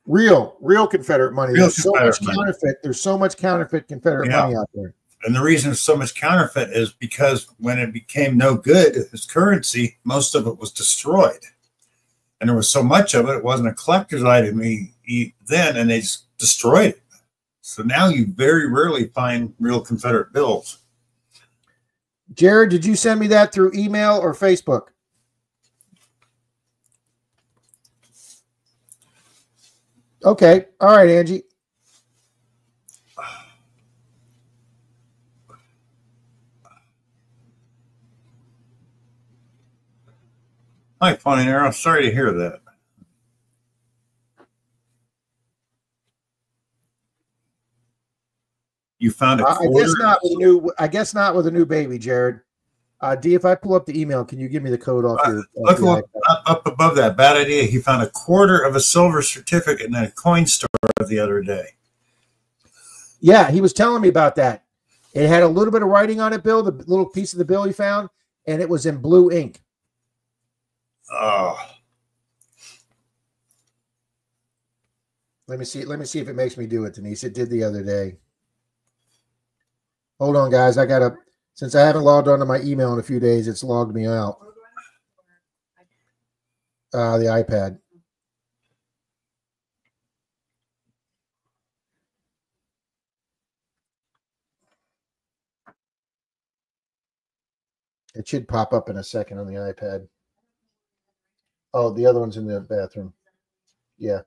S1: real Confederate money. There's so much counterfeit. There's so much counterfeit Confederate money out there.
S2: And the reason there's so much counterfeit is because when it became no good as currency, most of it was destroyed. And there was so much of it, it wasn't a collector's item then, and they just destroyed it. So now you very rarely find real Confederate bills.
S1: Jared, did you send me that through email or Facebook? Okay. All right, Angie.
S2: Hi, Funny Arrow. Sorry to hear that. You found a quarter?
S1: I guess not with a new baby, Jared. D, if I pull up the email, can you give me the code off your
S2: look up above that. Bad idea. He found a quarter of a silver certificate in a coin store the other day.
S1: Yeah, he was telling me about that. It had a little bit of writing on it, Bill, the little piece of the bill he found, and it was in blue ink.
S2: Oh.
S1: Let me see if it makes me do it, Denise. It did the other day. Hold on, guys. Since I haven't logged onto my email in a few days, it's logged me out. The iPad. It should pop up in a second on the iPad. Oh, the other one's in the bathroom. Yeah.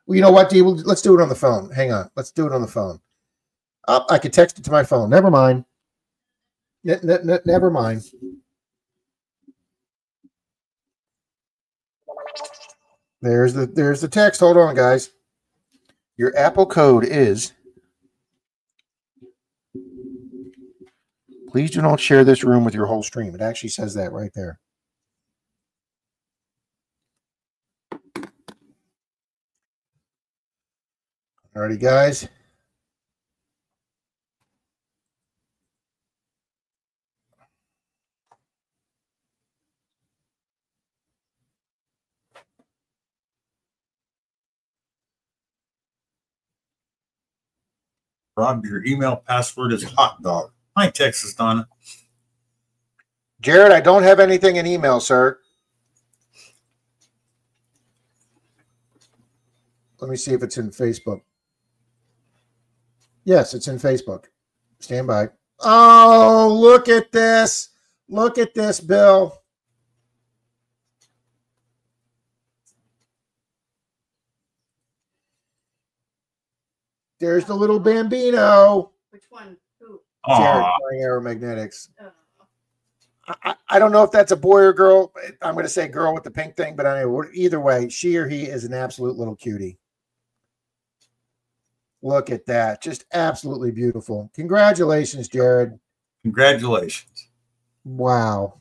S1: Well, you know what, D? Let's do it on the phone. Hang on. Let's do it on the phone. Oh, I could text it to my phone. Never mind. Never mind. There's the text. Hold on, guys. Your Apple code is. Please do not share this room with your whole stream. It actually says that right there. Alrighty, guys.
S2: Rob, your email password is hot dog. Hi, Texas Donna.
S1: Jared, I don't have anything in email, sir. Let me see if it's in Facebook. Yes, it's in Facebook. Stand by. Oh, look at this. Look at this, Bill. There's the little Bambino.
S3: Which one? Who?
S1: Jared, Flying Aeromagnetics. I don't know if that's a boy or girl. I'm going to say girl with the pink thing, but either way, she or he is an absolute little cutie. Look at that. Just absolutely beautiful. Congratulations, Jared.
S2: Congratulations.
S1: Wow.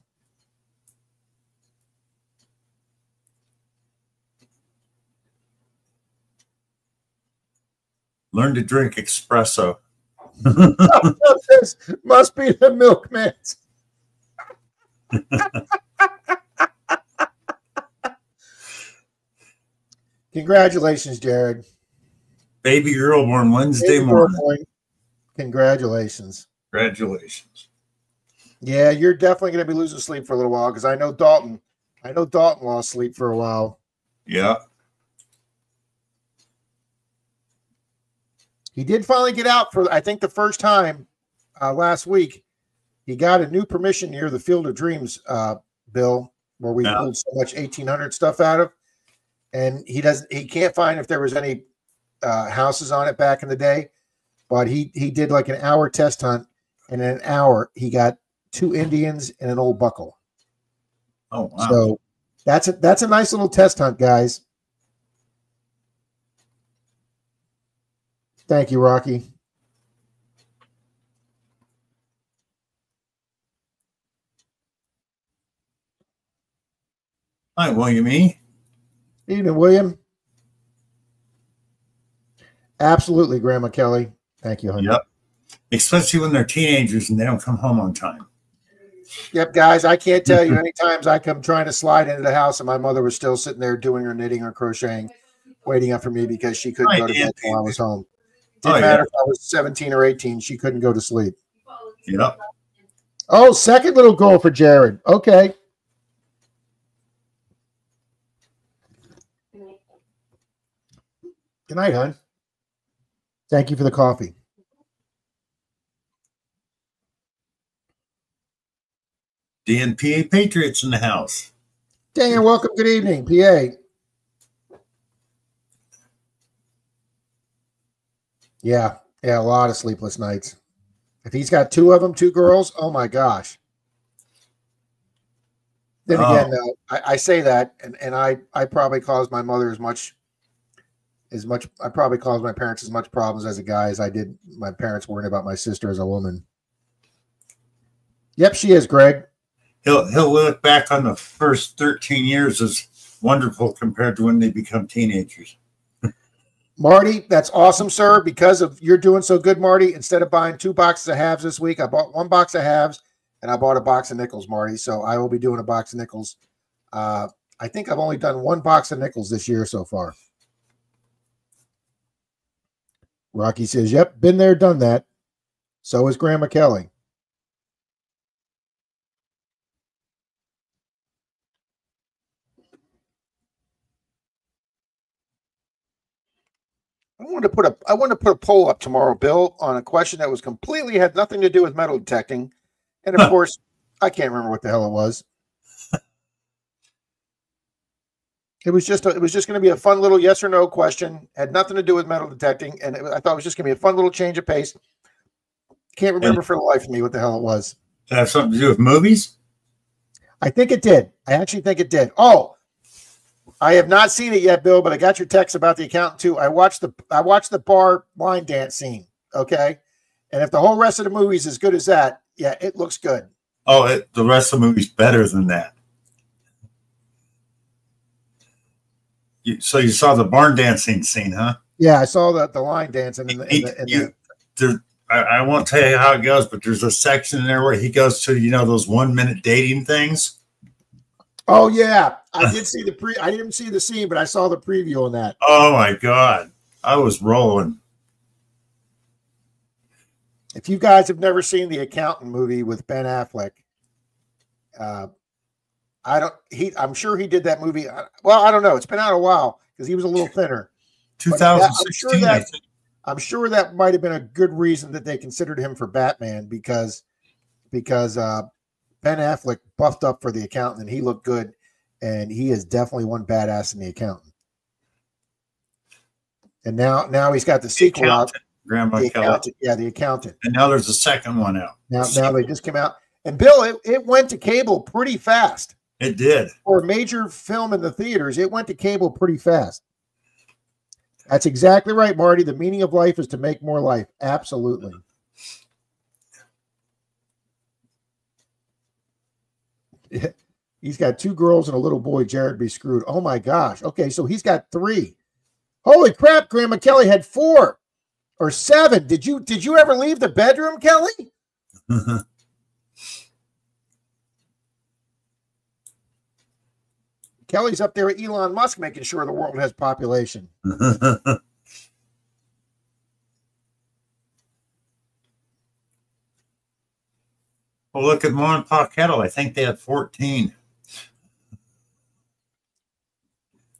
S2: Learn to drink espresso.
S1: This must be the milkman's. Congratulations, Jared.
S2: Baby girl born Wednesday morning.
S1: Congratulations.
S2: Congratulations.
S1: Yeah, you're definitely going to be losing sleep for a little while because I know Dalton lost sleep for a while.
S2: Yeah.
S1: He did finally get out for, I think, the first time last week. He got a new permission near the Field of Dreams, Bill, where we pulled so much 1800 stuff out of. And he can't find if there was any houses on it back in the day. But he did like an hour test hunt. And in an hour, he got 2 Indians and an old buckle.
S2: Oh, wow.
S1: So that's a nice little test hunt, guys. Thank you, Rocky.
S2: Hi, William E.
S1: Evening, William. Absolutely, Grandma Kelly. Thank you, honey.
S2: Yep. Especially when they're teenagers and they don't come home on time.
S1: Yep, guys, I can't tell you any times I come trying to slide into the house and my mother was still sitting there doing her knitting or crocheting, waiting up for me because she couldn't go to bed while I was home. Didn't matter if I was 17 or 18, she couldn't go to sleep.
S2: Yep.
S1: Oh, second little goal for Jared. Okay. Good night, hon. Thank you for the coffee.
S2: DNPA Patriots in the house.
S1: Dan, welcome. Good evening, PA. Yeah, a lot of sleepless nights. If he's got 2 of them, 2 girls, oh my gosh. Then again, I say that, and I probably caused my mother I probably caused my parents as much problems as a guy as I did my parents worrying about my sister as a woman. Yep, she is, Greg.
S2: He'll look back on the first 13 years as wonderful compared to when they become teenagers.
S1: Marty, that's awesome, sir. Because of you're doing so good, Marty. Instead of buying 2 boxes of halves this week, I bought 1 box of halves and I bought a box of nickels, Marty. So I will be doing a box of nickels. I think I've only done 1 box of nickels this year so far. Rocky says, yep, been there, done that. So is Grandma Kelly. I wanted to put a poll up tomorrow, Bill, on a question that was completely had nothing to do with metal detecting. And of course, I can't remember what the hell it was. It was just going to be a fun little yes or no question. Had nothing to do with metal detecting, and I thought it was just going to be a fun little change of pace. Can't remember for the life of me what the hell it was.
S2: Did it have something to do with movies?
S1: I think it did. I actually think it did. Oh, I have not seen it yet, Bill, but I got your text about the accountant too. I watched the bar line dance scene. Okay, and if the whole rest of the movie is as good as that, yeah, it looks good.
S2: Oh, the rest of the movie's better than that. So you saw the barn dancing scene, huh?
S1: Yeah, I saw the line dancing.
S2: I won't tell you how it goes, but there's a section in there where he goes to, those 1-minute dating things.
S1: Oh yeah, I did see I didn't see the scene, but I saw the preview on that.
S2: Oh my God, I was rolling.
S1: If you guys have never seen the Accountant movie with Ben Affleck, I'm sure he did that movie. Well, I don't know. It's been out a while because he was a little thinner.
S2: 2016, I think.
S1: I'm sure that might have been a good reason that they considered him for Batman because Ben Affleck buffed up for the Accountant and he looked good, and he is definitely one badass in the Accountant. And now he's got the sequel out.
S2: Grandma Kelly.
S1: Yeah, the Accountant.
S2: And now there's a second one out.
S1: Now they just came out. And Bill, it went to cable pretty fast.
S2: It did.
S1: For a major film in the theaters, it went to cable pretty fast. That's exactly right, Marty. The meaning of life is to make more life. Absolutely. He's got 2 girls and a little boy. Jared be screwed. Oh my gosh. Okay, so he's got 3. Holy crap! Grandma Kelly had 4 or 7. Did you ever leave the bedroom, Kelly? Kelly's up there with Elon Musk, making sure the world has population.
S2: Well, look at Mom and Pa Kettle. I think they had 14.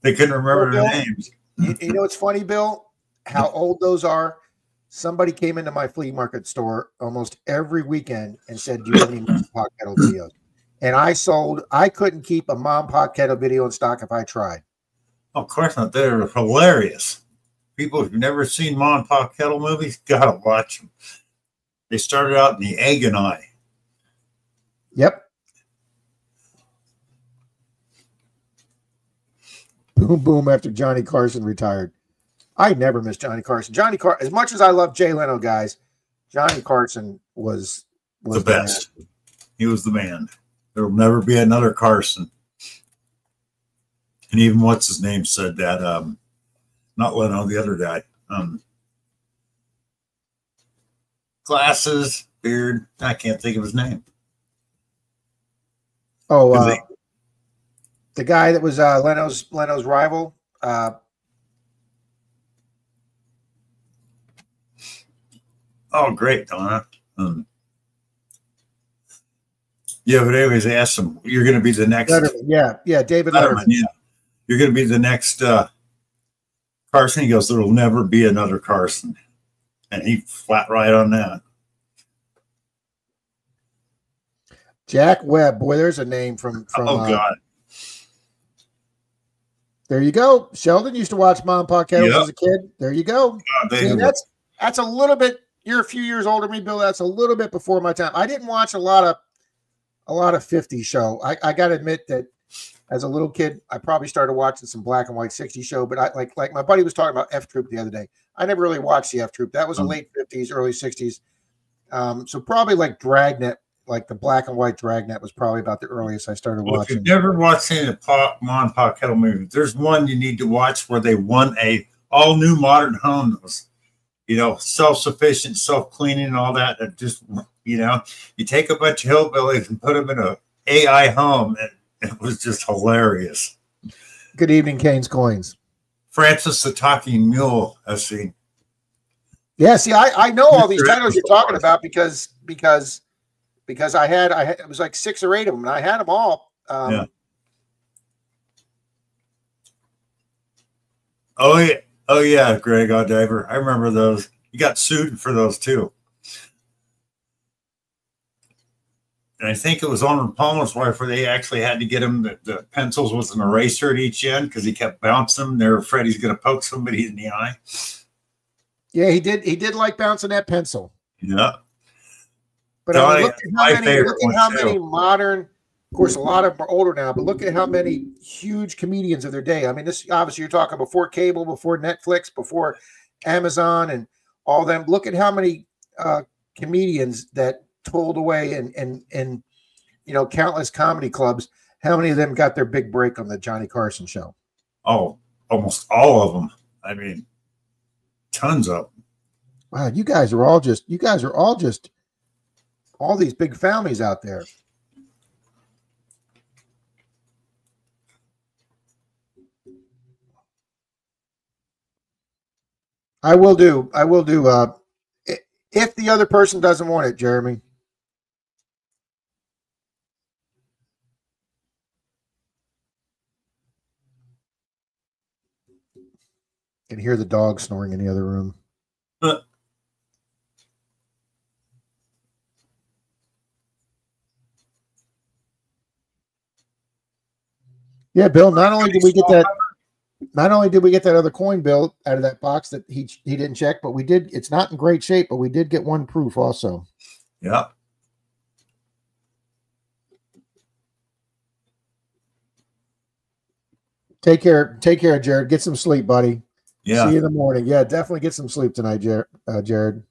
S2: They couldn't remember their names.
S1: You know what's funny, Bill? How old those are. Somebody came into my flea market store almost every weekend and said, "Do you have any Mom and Pa Kettle videos?" And I couldn't keep a Mom and Pa Kettle video in stock if I tried.
S2: Oh, of course not. They're hilarious. People who've never seen Mom and Pa Kettle movies, gotta watch them. They started out in the Egg and I.
S1: Yep. Boom, boom after Johnny Carson retired. I never missed Johnny Carson. As much as I love Jay Leno, guys, Johnny Carson was
S2: the best. Man. He was the man. There will never be another Carson. And even what's his name said that. Not Leno, the other guy. Glasses, beard. I can't think of his name.
S1: Oh, the guy that was Leno's rival.
S2: Oh, great, Donna. Yeah, but anyways, I asked him, "You're going to be the next."
S1: Letterman. Yeah, David Letterman.
S2: Yeah, you're going to be the next Carson. He goes, "There will never be another Carson," and he flat right on that.
S1: Jack Webb, boy, there's a name from.
S2: Oh God.
S1: There you go. Sheldon used to watch Mom and Pa Kettle as a kid. There you go. See, that's a little bit. You're a few years older than me, Bill. That's a little bit before my time. I didn't watch a lot of 50s show. I got to admit that as a little kid, I probably started watching some black and white 60s show. But I like my buddy was talking about F Troop the other day. I never really watched the F Troop. That was a late 50s, early 60s. So probably like Dragnet. Like the black and white Dragnet was probably about the earliest I started watching.
S2: If you've never watched any of the Mom and Pa Kettle movies, there's one you need to watch where they won a all new modern home that was, self-sufficient, self-cleaning and all that. And just, you take a bunch of hillbillies and put them in a AI home. And it was just hilarious.
S1: Good evening, Kane's Coins.
S2: Francis the Talking Mule, I've seen.
S1: Yeah, see, I know all these titles you're talking about because I had it was like 6 or 8 of them, and I had them all.
S2: Yeah. Oh yeah, Greg O'Diver. I remember those. You got sued for those too. And I think it was on Palmer's wife where they actually had to get him the pencils with an eraser at each end because he kept bouncing them. They were afraid he's going to poke somebody in the eye.
S1: Yeah, he did. He did like bouncing that pencil.
S2: Yeah.
S1: But I mean, look at how many modern, of course, a lot of them are older now, but look at how many huge comedians of their day. I mean, this obviously you're talking before cable, before Netflix, before Amazon and all them. Look at how many comedians that told away in countless comedy clubs. How many of them got their big break on the Johnny Carson show?
S2: Oh, almost all of them. I mean, tons of them.
S1: Wow, you guys are all just all these big families out there. I will do. If the other person doesn't want it, Jeremy. Can hear the dog snoring in the other room. Yeah, Bill, not only did we get that other coin, Bill, out of that box that he didn't check, but we did. It's not in great shape, but we did get one proof also.
S2: Yeah.
S1: Take care, Jared. Get some sleep, buddy.
S2: Yeah.
S1: See you in the morning. Yeah, definitely get some sleep tonight, Jared.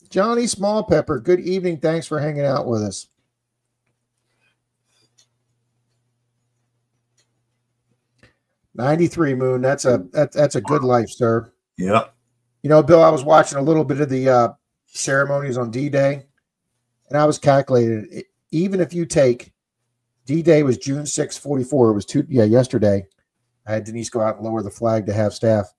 S1: Johnny Small Pepper, good evening. Thanks for hanging out with us. '93 Moon. That's a good life, sir.
S2: Yeah.
S1: You know, Bill, I was watching a little bit of the ceremonies on D-Day, and I was calculating, even if you take D-Day was June 6, 44. It was yesterday. I had Denise go out and lower the flag to have staff.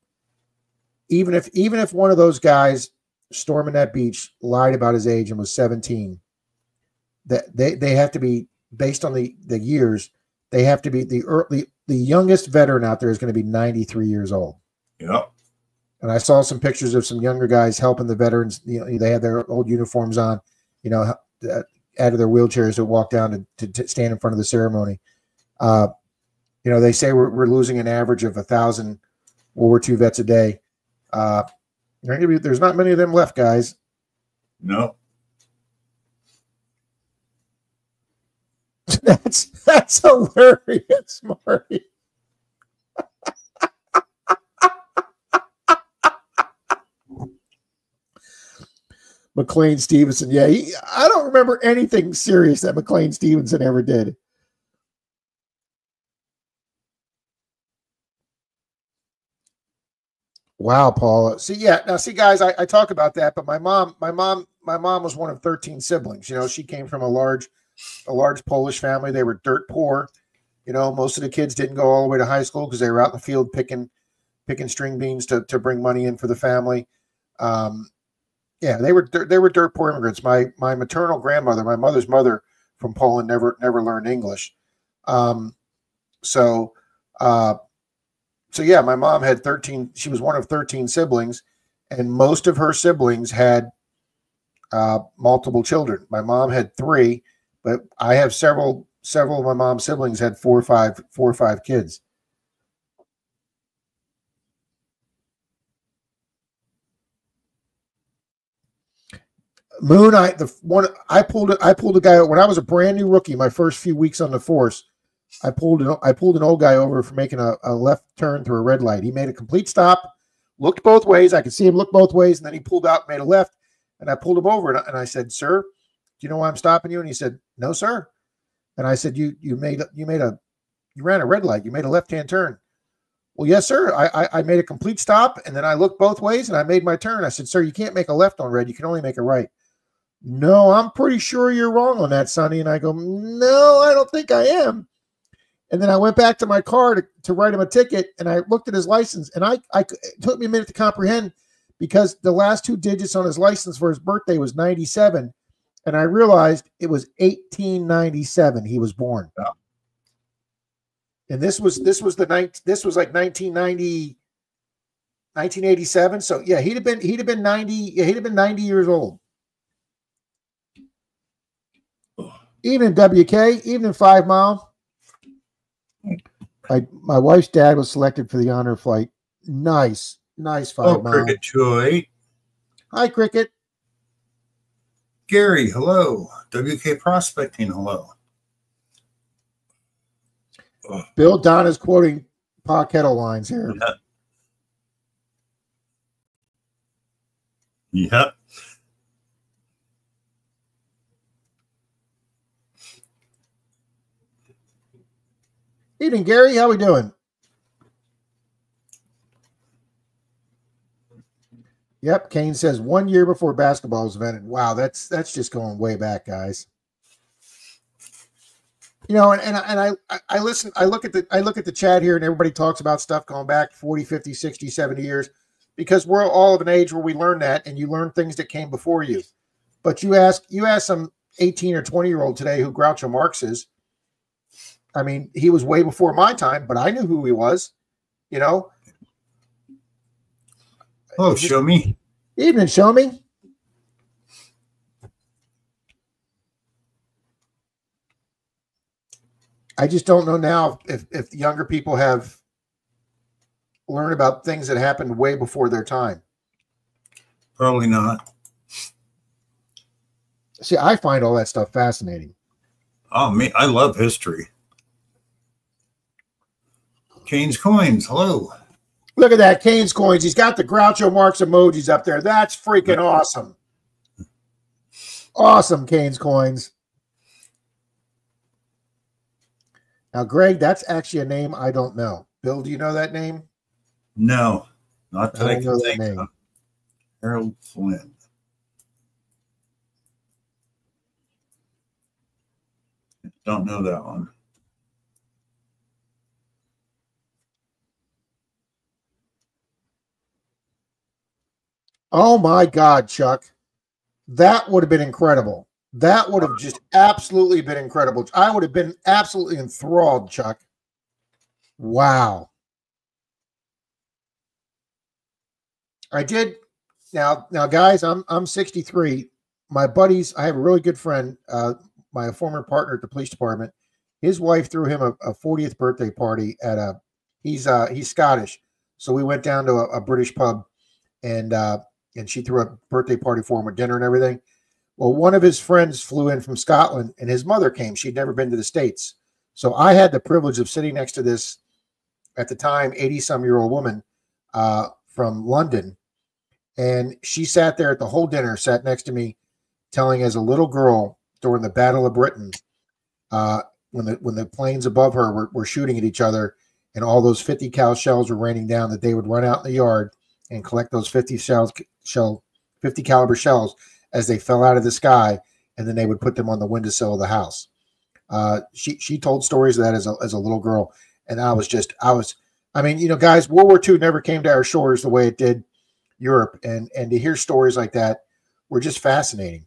S1: Even if one of those guys storming that beach lied about his age and was 17, that they have to be, based on the years, they have to be the youngest veteran out there is going to be 93 years old.
S2: Yep.
S1: And I saw some pictures of some younger guys helping the veterans. You know, they had their old uniforms on, you know, out of their wheelchairs to walk down to stand in front of the ceremony. You know, they say we're losing an average of 1,000 World War II vets a day. There's not many of them left, guys.
S2: No.
S1: That's hilarious, Marty. McLean Stevenson. Yeah, I don't remember anything serious that McLean Stevenson ever did. Wow, Paula. See, guys, I talk about that, but my mom was one of 13 siblings. You know, she came from a large Polish family. They were dirt poor. You know, most of the kids didn't go all the way to high school because they were out in the field picking string beans to bring money in for the family. Yeah, they were dirt poor immigrants. My maternal grandmother, my mother's mother from Poland, never learned English. So yeah, my mom had 13. She was one of 13 siblings, and most of her siblings had multiple children. My mom had 3, but I have several of my mom's siblings had 4 or 5 kids. Moon, I pulled a guy when I was a brand new rookie. My first few weeks on the force, I pulled an old guy over for making a left turn through a red light. He made a complete stop, looked both ways. I could see him look both ways, and then he pulled out, and made a left, and I pulled him over, and I said, "Sir, do you know why I'm stopping you?" And he said, "No, sir." And I said, "You ran a red light. You made a left-hand turn." "Well, yes, sir. I made a complete stop, and then I looked both ways, and I made my turn." I said, "Sir, you can't make a left on red. You can only make a right." "No, I'm pretty sure you're wrong on that, Sonny." And I go, "No, I don't think I am." And then I went back to my car to write him a ticket, and I looked at his license, and it took me a minute to comprehend because the last 2 digits on his license for his birthday was 97, and I realized it was 1897 he was born.
S2: Yeah.
S1: And this was like 1990, 1987. So yeah, he'd have been 90. Yeah, he'd have been 90 years old. Evening, WK. Evening, 5 Mile. My wife's dad was selected for the honor flight. Nice 5 Mile.
S2: Cricket 208.
S1: Hi, Cricket.
S2: Gary, hello. WK Prospecting, hello.
S1: Bill Don is quoting Pa Kettle lines here.
S2: Yep.
S1: Evening, Gary. How we doing? Yep. Kane says 1 year before basketball was invented. Wow, that's just going way back, guys. You know, and I listen. I look at the chat here, and everybody talks about stuff going back 40, 50, 60, 70 years, because we're all of an age where we learn that, and you learn things that came before you. But you ask some 18 or 20-year-old today who Groucho Marx is. I mean, he was way before my time, but I knew who he was, you know.
S2: Oh, show me.
S1: Evening, show me. I just don't know now if the younger people have learned about things that happened way before their time.
S2: Probably not.
S1: See, I find all that stuff fascinating.
S2: Oh, me, I love history. Kane's Coins. Hello.
S1: Look at that, Kane's Coins. He's got the Groucho Marx emojis up there. That's freaking awesome. Awesome, Kane's Coins. Now, Greg, that's actually a name I don't know. Bill, do you know that name?
S2: No, not that I
S1: don't know
S2: can
S1: that
S2: think
S1: name.
S2: of. Harold Flynn. Don't know that one.
S1: Oh, my God, Chuck. That would have been incredible. That would have just absolutely been incredible. I would have been absolutely enthralled, Chuck. Wow. I did. Now, guys, I'm 63. My buddies, I have a really good friend, my former partner at the police department. His wife threw him a 40th birthday party at he's Scottish. So we went down to a British pub and she threw a birthday party for him with dinner and everything. Well, one of his friends flew in from Scotland and his mother came. She'd never been to the States. So I had the privilege of sitting next to this, at the time, 80-some-year-old woman from London. And she sat there at the whole dinner, sat next to me, telling as a little girl during the Battle of Britain, when the planes above her were shooting at each other and all those 50 cal shells were raining down, that they would run out in the yard and collect those 50 caliber shells as they fell out of the sky, and then they would put them on the windowsill of the house. She told stories of that as a little girl, and I mean, you know, guys, World War II never came to our shores the way it did Europe, and to hear stories like that were just fascinating.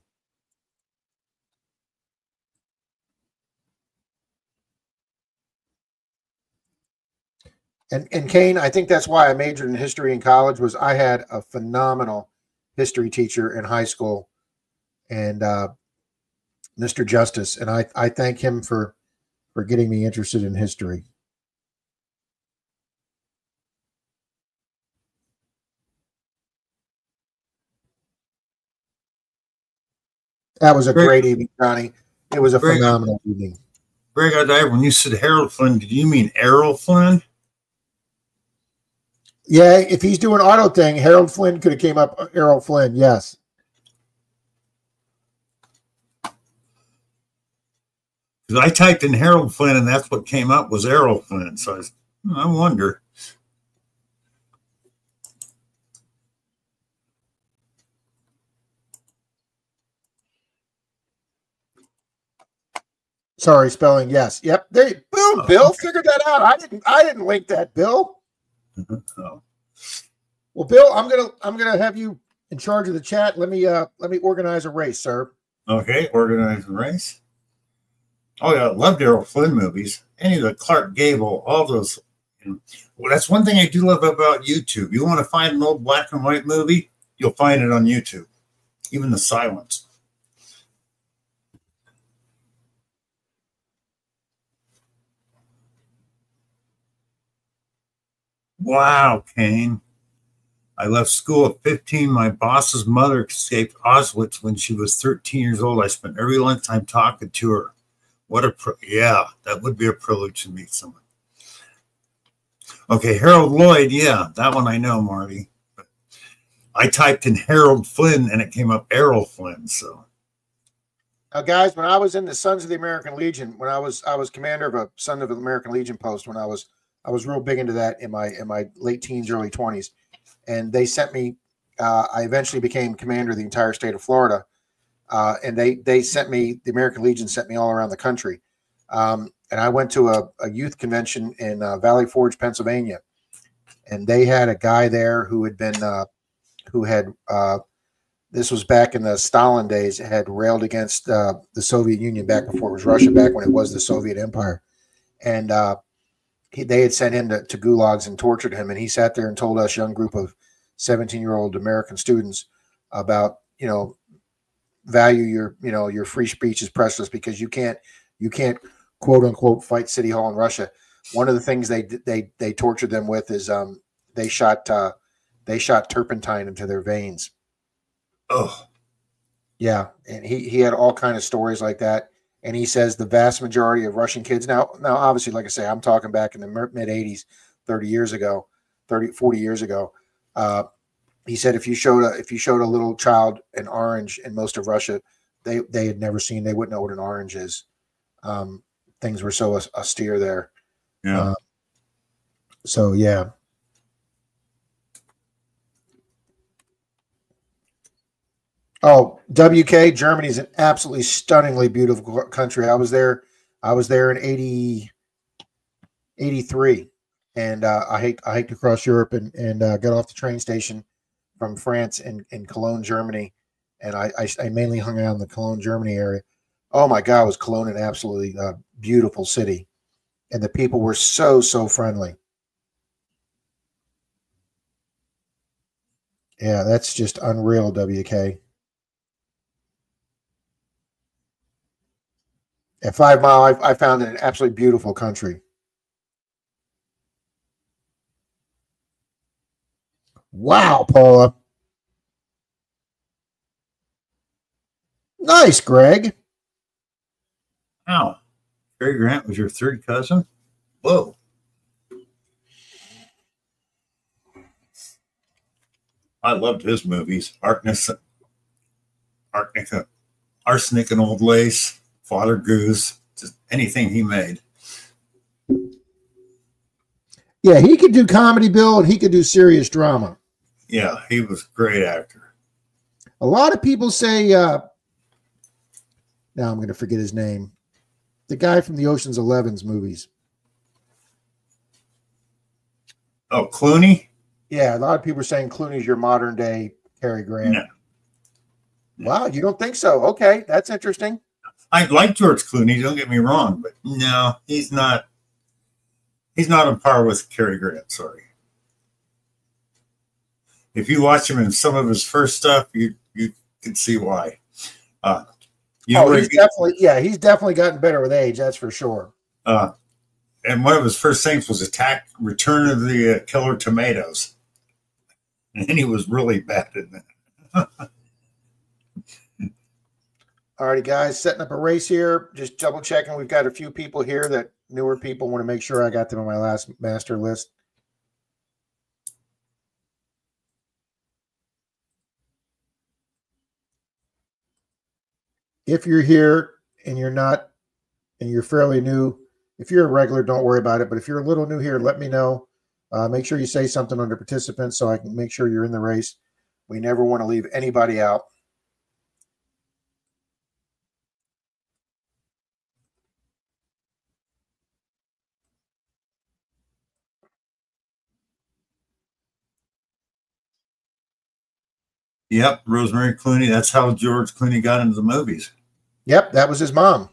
S1: And Kane, I think that's why I majored in history in college, was I had a phenomenal history teacher in high school, and Mr. Justice, and I thank him for getting me interested in history. That was a great evening, Johnny. It was a phenomenal evening.
S2: Greg, when you said Harold Flynn, did you mean Errol Flynn?
S1: Yeah, if he's doing auto thing, Harold Flynn could have came up. Errol Flynn, yes.
S2: Because I typed in Harold Flynn, and that's what came up was Errol Flynn. So I wonder.
S1: Sorry, spelling. Yes. Yep. There. Boom. Bill figured that out. I didn't link that, Bill.
S2: Oh.
S1: Well, Bill, I'm gonna have you in charge of the chat. Let me organize a race, sir.
S2: Okay, organize a race. Oh yeah, I loved Errol Flynn movies. Any of the Clark Gable, all those. Well, that's one thing I do love about YouTube. You want to find an old black and white movie, you'll find it on YouTube. Even the silence. Wow, Kane. I left school at 15. My boss's mother escaped Auschwitz when she was 13 years old. I spent every lunchtime talking to her. Yeah, that would be a privilege to meet someone. Okay, Harold Lloyd. Yeah, that one I know, Marty. But I typed in Harold Flynn and it came up Errol Flynn. So,
S1: now, guys, when I was in the Sons of the American Legion, when I was commander of a Son of the American Legion post, when I was real big into that in my late teens, early 20s. And they sent me, I eventually became commander of the entire state of Florida. And they sent me, the American Legion sent me all around the country. And I went to a youth convention in Valley Forge, Pennsylvania. And they had a guy there who had been, this was back in the Stalin days, had railed against the Soviet Union back before it was Russia, back when it was the Soviet Empire. And they had sent him to gulags and tortured him. And he sat there and told us, young group of 17-year-old American students, about, value your free speech is priceless, because you can't quote unquote fight City Hall in Russia. One of the things they tortured them with is they shot turpentine into their veins.
S2: Oh,
S1: yeah. And he had all kind of stories like that. And he says the vast majority of Russian kids now obviously, like I say, I'm talking back in the mid 80s, 30 years ago, 40 years ago. He said if you showed a little child an orange in most of Russia, they had never seen, they wouldn't know what an orange is. Things were so austere there.
S2: Yeah.
S1: So yeah. Oh, WK, Germany is an absolutely stunningly beautiful country. I was there in 83, and I hiked across Europe and got off the train station from France in Cologne, Germany, and I mainly hung out in the Cologne, Germany area. Oh my God, was Cologne an absolutely beautiful city, and the people were so friendly. Yeah, that's just unreal, WK. At 5 Mile, I found it an absolutely beautiful country. Wow, Paula. Nice, Greg.
S2: Wow. Cary Grant was your third cousin? Whoa. I loved his movies. Arsenic and Old Lace, Father Goose, just anything he made.
S1: Yeah, he could do comedy, Bill, and he could do serious drama.
S2: Yeah, he was a great actor.
S1: A lot of people say, now I'm going to forget his name, the guy from the Ocean's 11's movies.
S2: Oh, Clooney?
S1: Yeah, a lot of people are saying Clooney's your modern day Cary Grant.
S2: No.
S1: Wow, you don't think so? Okay, that's interesting.
S2: I like George Clooney, don't get me wrong, but no, he's not on par with Cary Grant, sorry. If you watch him in some of his first stuff, you can see why.
S1: He's definitely gotten better with age, that's for sure.
S2: And one of his first things was Return of the Killer Tomatoes. And he was really bad in that.
S1: All righty, guys, setting up a race here. Just double checking. We've got a few people here that newer people want to make sure I got them on my last master list. If you're here and you're fairly new, if you're a regular, don't worry about it. But if you're a little new here, let me know. Make sure you say something under participants so I can make sure you're in the race. We never want to leave anybody out.
S2: Yep, Rosemary Clooney. That's how George Clooney got into the movies.
S1: Yep, that was his mom.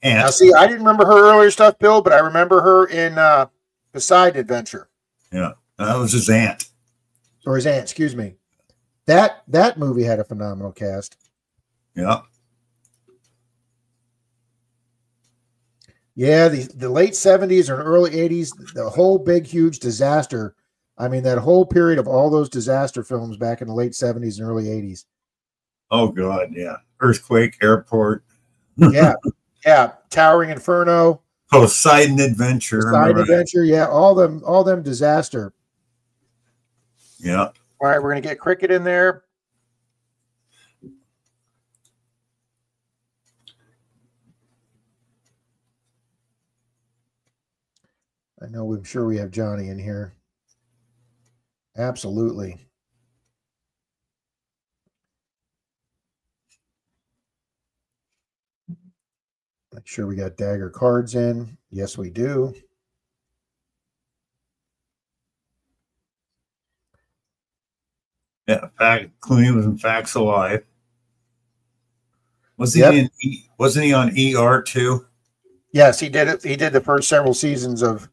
S2: And
S1: now, see, I didn't remember her earlier stuff, Bill, but I remember her in Poseidon Adventure.
S2: Yeah, that was his aunt.
S1: Or his aunt, excuse me. That movie had a phenomenal cast.
S2: Yeah.
S1: Yeah, the late 70s and early 80s, the whole big, huge disaster. I mean, that whole period of all those disaster films back in the late 70s and early 80s.
S2: Oh, God, yeah. Earthquake, Airport.
S1: Yeah, yeah. Towering Inferno.
S2: Poseidon Adventure.
S1: Poseidon Adventure, yeah. All them disaster.
S2: Yeah.
S1: All right, we're going to get Cricket in there. I'm sure we have Johnny in here. Absolutely. Make sure we got Dagger cards in. Yes, we do.
S2: Yeah, Clooney was in Facts Alive. Wasn't he on ER too?
S1: Yes, he did it. He did the first several seasons of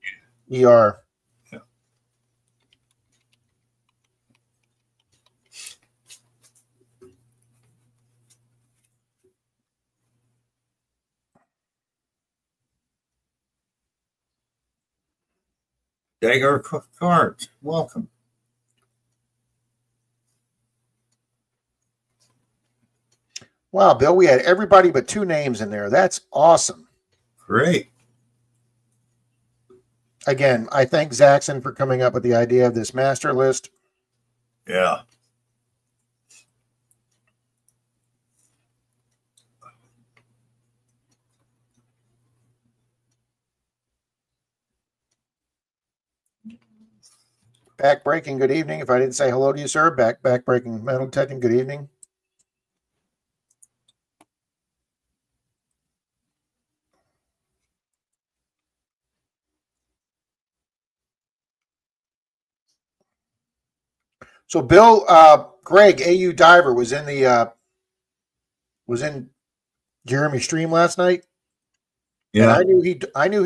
S1: ER.
S2: Yeah. Dagger cards, welcome.
S1: Wow, Bill, we had everybody but 2 names in there. That's awesome.
S2: Great.
S1: Again, I thank Zaxxon for coming up with the idea of this master list.
S2: Yeah.
S1: Backbreaking, good evening. If I didn't say hello to you, sir, backbreaking metal detecting, good evening. So Bill, Greg, AU Diver was in Jeremy's stream last night.
S2: Yeah.
S1: And I knew he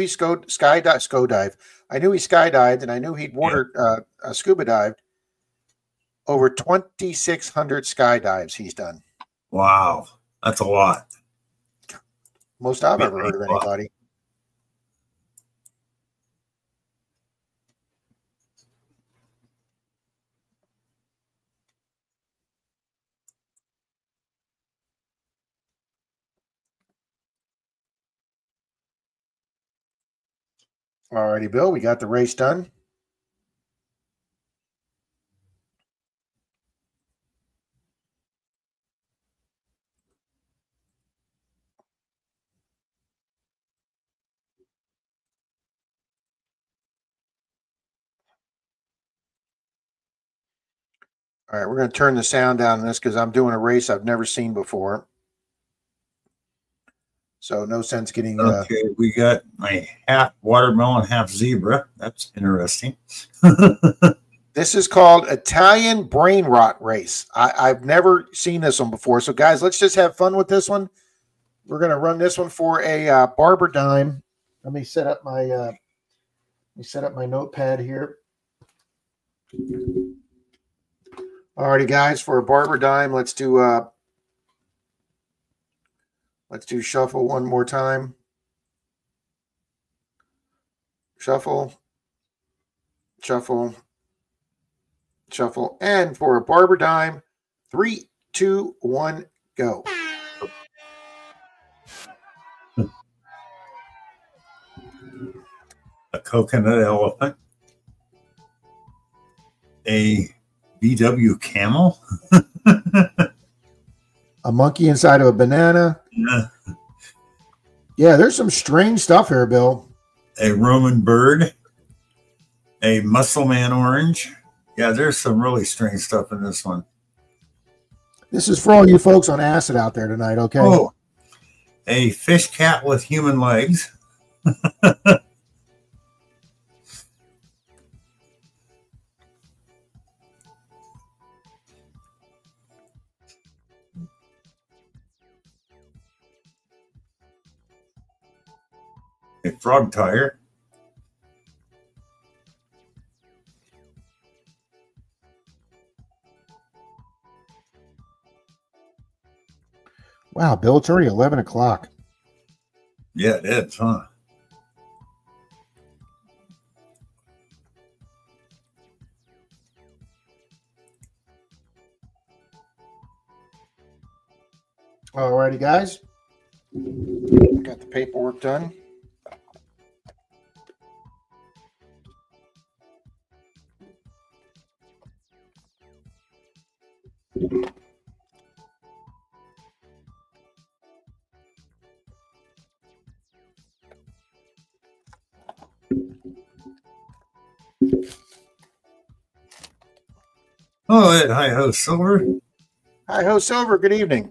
S1: skydived. I knew he skydived, and I knew he'd water scuba dived. Over 2,600 skydives he's done.
S2: Wow, that's a lot.
S1: Most I've ever heard of anybody. All righty, Bill, we got the race done. All right, we're going to turn the sound down on this because I'm doing a race I've never seen before. So no sense getting...
S2: Okay, we got my half watermelon, half zebra. That's interesting.
S1: This is called Italian Brain Rot Race. I've never seen this one before. So, guys, let's just have fun with this one. We're going to run this one for a barber dime. Let me set up my notepad here. Alrighty, guys, for a barber dime, let's do shuffle one more time. Shuffle, shuffle, shuffle, and for a barber dime, 3, 2, 1, go.
S2: A coconut elephant, a VW camel,
S1: A monkey inside of a banana. Yeah, there's some strange stuff here, Bill.
S2: a Roman bird, a muscle man orange. Yeah, there's some really strange stuff in this one.
S1: This is for all you folks on acid out there tonight, okay?
S2: Oh, a fish cat with human legs. A frog tire.
S1: Wow, Bill, it's already 11 o'clock.
S2: Yeah, it is, huh?
S1: All righty, guys. Got the paperwork done.
S2: Oh, hi ho, Silver.
S1: Hi ho, Silver. Good evening.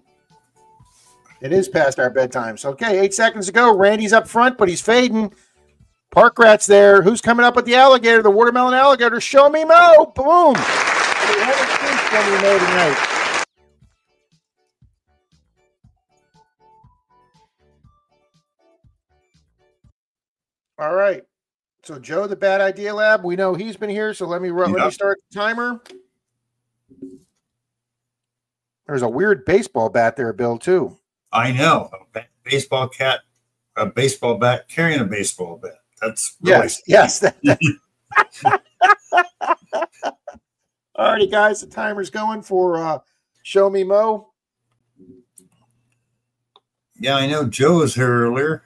S1: It is past our bedtimes. Okay, 8 seconds to go. Randy's up front, but he's fading. Park Rat's there. Who's coming up with the alligator? The watermelon alligator. Show me Mo. Boom. We haven't seen Show Me Mo tonight. All right. So Joe, the Bad Idea Lab, we know he's been here. So let me start the timer. There's a weird baseball bat there, Bill, too.
S2: I know. A baseball bat carrying a baseball bat. That's really
S1: yes. All righty, guys. The timer's going for Show Me Mo.
S2: Yeah, I know Joe was here earlier.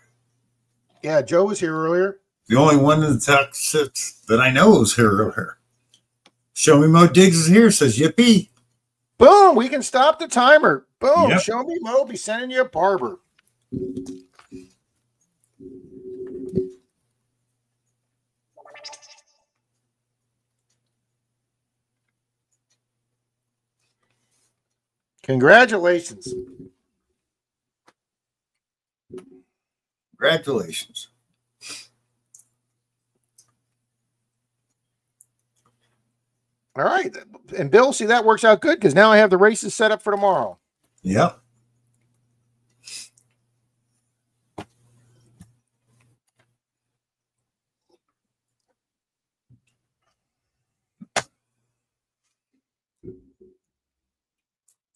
S1: Yeah, Joe was here earlier.
S2: The only one in the top 6 that I know is here. Show Me Mo Diggs is here, says yippee.
S1: Boom, we can stop the timer. Boom,
S2: Yep.
S1: Show Me Mo be sending you a barber. Congratulations.
S2: Congratulations.
S1: All right. And Bill, see, that works out good because now I have the races set up for tomorrow.
S2: Yep.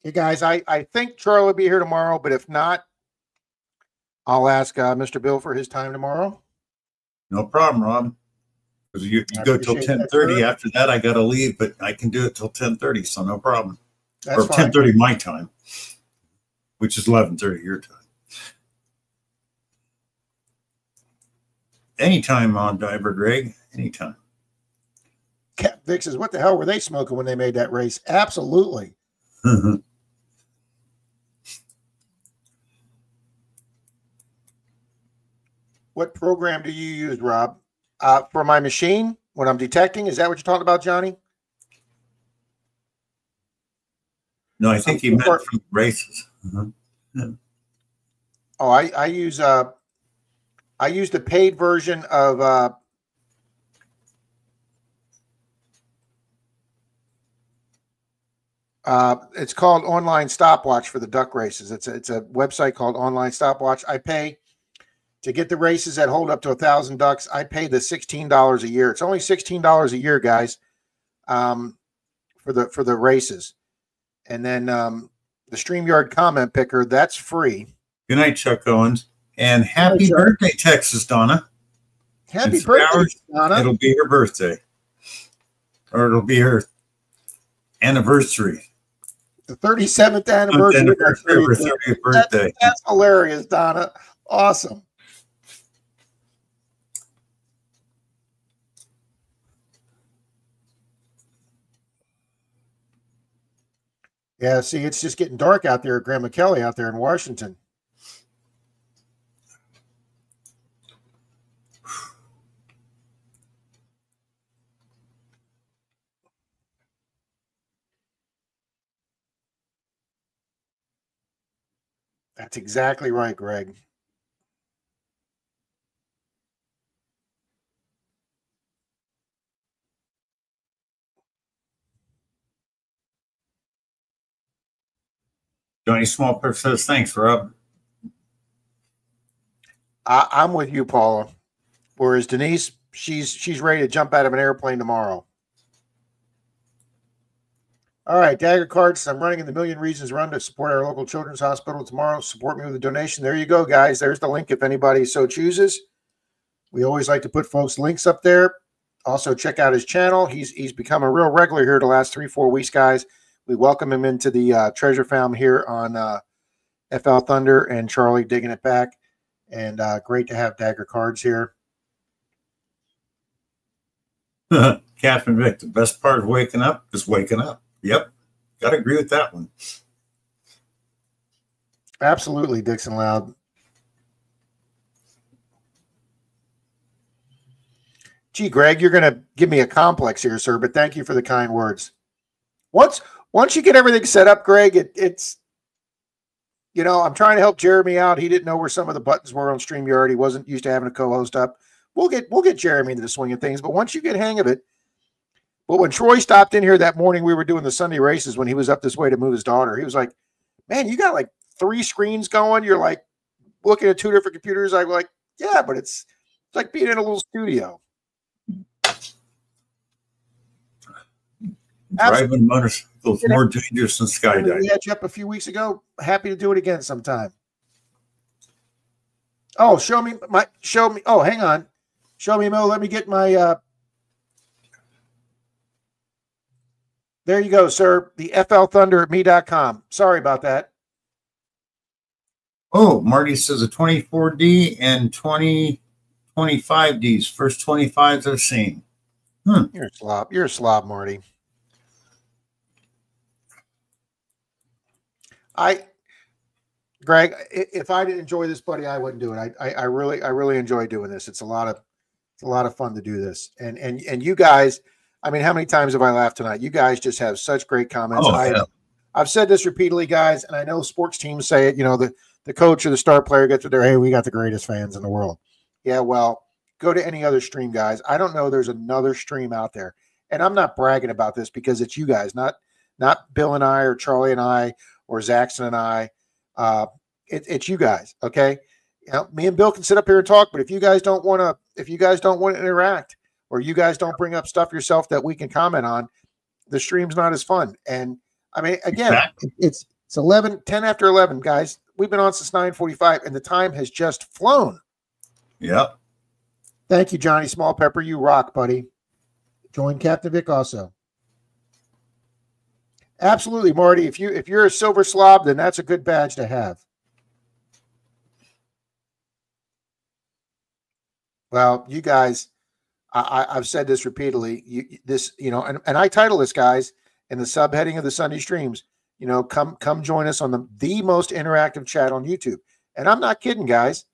S1: Hey, guys, I think Charlie will be here tomorrow, but if not, I'll ask Mr. Bill for his time tomorrow.
S2: No problem, Rob. Because you go till 10:30. After that, I got to leave, but I can do it till 10:30, so no problem.
S1: That's
S2: or 10:30 my time, which is 11:30 your time. Anytime on Diver, Greg. Anytime.
S1: Cat Vic says, what the hell were they smoking when they made that race? Absolutely. What program do you use, Rob? For my machine, when I'm detecting? Is that what you're talking about, Johnny?
S2: No, I think you meant from races.
S1: Yeah. Oh, I use the paid version of it's called Online Stopwatch for the duck races. It's a website called Online Stopwatch. I pay to get the races that hold up to 1,000 ducks. I pay the $16 a year. It's only $16 a year, guys, for the races. And then the StreamYard comment picker, that's free.
S2: Good night, Chuck Owens. And happy birthday, Texas, Donna.
S1: Happy birthday, Donna.
S2: It'll be her birthday. Or it'll be her anniversary.
S1: The 37th anniversary of her
S2: 30th birthday.
S1: That's hilarious, Donna. Awesome. Yeah, see, it's just getting dark out there at Grandma Kelly out there in Washington. That's exactly right, Greg.
S2: Johnny Smallperf says, thanks, Rob.
S1: I'm with you, Paula. Whereas Denise, she's ready to jump out of an airplane tomorrow. All right, Dagger Cards. I'm running in the Million Reasons Run to support our local children's hospital tomorrow. Support me with a donation. There you go, guys. There's the link if anybody so chooses. We always like to put folks' links up there. Also, check out his channel. He's become a real regular here the last 3-4 weeks, guys. We welcome him into the treasure found here on FL Thunder and Charlie digging it back. And great to have Dagger Cards here.
S2: Catherine Vick, the best part of waking up is waking up. Yep. Got to agree with that one.
S1: Absolutely, Dixon Loud. Gee, Greg, you're going to give me a complex here, sir, but thank you for the kind words. Once you get everything set up, Greg, it's, you know, I'm trying to help Jeremy out. He didn't know where some of the buttons were on StreamYard. He wasn't used to having a co-host up. We'll get Jeremy into the swing of things, but once you get hang of it. But when Troy stopped in here that morning, we were doing the Sunday races when he was up this way to move his daughter. He was like, man, you got like 3 screens going. You're like looking at 2 different computers. I'm like, yeah, but it's like being in a little studio.
S2: Driving motorcycles more dangerous than skydiving.
S1: We had you up a few weeks ago. Happy to do it again sometime. Oh, show me. Oh, hang on. Show me, Mo. Let me get my. There you go, sir. The flthunder@me.com. Sorry about that.
S2: Oh, Marty says a 24D and 2020 25 Ds, first 25s I've seen.
S1: You're a slob. You're a slob, Marty. Greg, if I didn't enjoy this, buddy, I wouldn't do it. I really enjoy doing this. It's a lot of fun to do this. And you guys, I mean, how many times have I laughed tonight? You guys just have such great comments. I've said this repeatedly, guys, and I know sports teams say it. You know, the coach or the star player gets to there. Hey, we got the greatest fans in the world. Yeah, well, go to any other stream, guys. I don't know there's another stream out there, and I'm not bragging about this because it's you guys, not Bill and I or Charlie and I or Zaxton and I. It's you guys, okay? You know, me and Bill can sit up here and talk, but if you guys don't want to interact, or you guys don't bring up stuff yourself that we can comment on, the stream's not as fun. And I mean, again, exactly. It's 10 after 11, guys. We've been on since 9:45, and the time has just flown.
S2: Yep.
S1: Thank you, Johnny Small Pepper. You rock, buddy. Join Captain Vic also. Absolutely, Marty. If you're a silver slob, then that's a good badge to have. Well, you guys, I've said this repeatedly. And I title this, guys, in the subheading of the Sunday streams. You know, come join us on the most interactive chat on YouTube. And I'm not kidding, guys.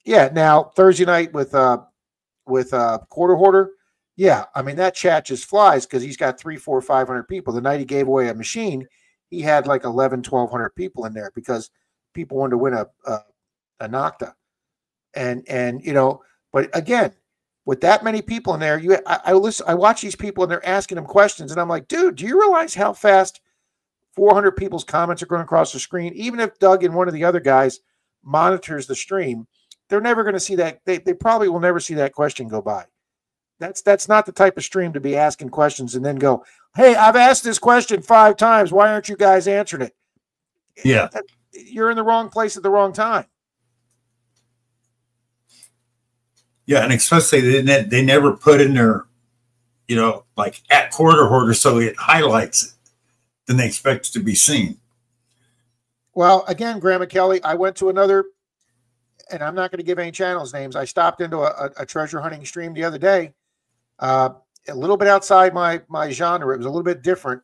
S1: Yeah. Now Thursday night with Quarter Hoarder. Yeah, I mean, that chat just flies because he's got 300, 400, 500 people. The night he gave away a machine, he had like 1,100, 1,200 people in there because people wanted to win a Nocta. And you know, but again, with that many people in there, I watch these people and they're asking them questions, and I'm like, dude, do you realize how fast 400 people's comments are going across the screen? Even if Doug and one of the other guys monitors the stream, they're never going to see that. They probably will never see that question go by. That's not the type of stream to be asking questions and then go, hey, I've asked this question 5 times. Why aren't you guys answering it?
S2: Yeah.
S1: You're in the wrong place at the wrong time.
S2: Yeah, and especially they never put in their, you know, like at Quarter Hoarder, so it highlights it. Then they expect it to be seen.
S1: Well, again, Grandma Kelly, I went to another, and I'm not going to give any channels names. I stopped into a treasure hunting stream the other day. A little bit outside my genre. It was a little bit different,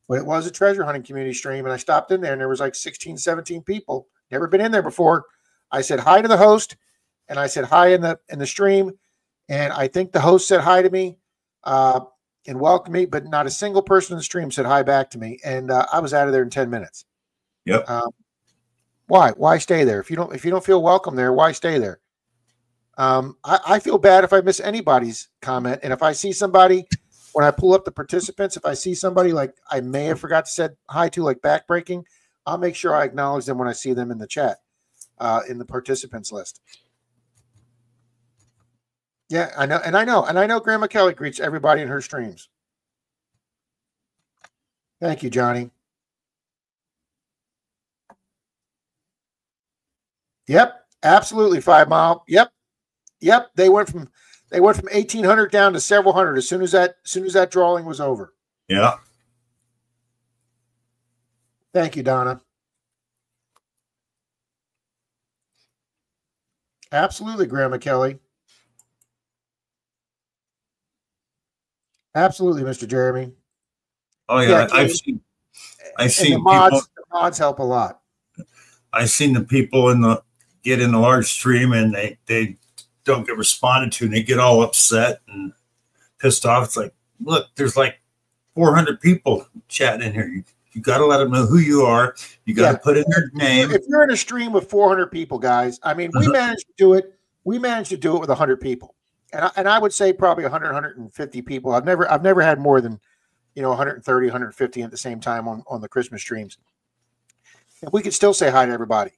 S1: but it was a treasure hunting community stream. And I stopped in there and there was like 16, 17 people. Never been in there before. I said hi to the host and I said hi in the stream. And I think the host said hi to me and welcomed me, but not a single person in the stream said hi back to me. And I was out of there in 10 minutes.
S2: Yep.
S1: Why stay there? If you don't feel welcome there, why stay there? I feel bad if I miss anybody's comment. And if I see somebody, when I pull up the participants, if I see somebody like I may have forgot to say hi to, like backbreaking, I'll make sure I acknowledge them when I see them in the chat, in the participants list. Yeah, I know Grandma Kelly greets everybody in her streams. Thank you, Johnny. Yep, absolutely. 5 Mile. Yep. They went from 1,800 down to several hundred as soon as that drawing was over.
S2: Yeah.
S1: Thank you, Donna. Absolutely, Grandma Kelly. Absolutely, Mr. Jeremy.
S2: Oh yeah, I've seen
S1: the mods help a lot.
S2: I've seen the people get in the large stream and they don't get responded to and they get all upset and pissed off. It's like, look, there's like 400 people chatting in here. You got to let them know who you are. You got to put in their name.
S1: If you're in a stream with 400 people, guys, I mean, we managed to do it. We managed to do it with 100 people, and I would say probably 100, 150 people. I've never had more than 130, 150 at the same time on the Christmas streams. And we could still say hi to everybody.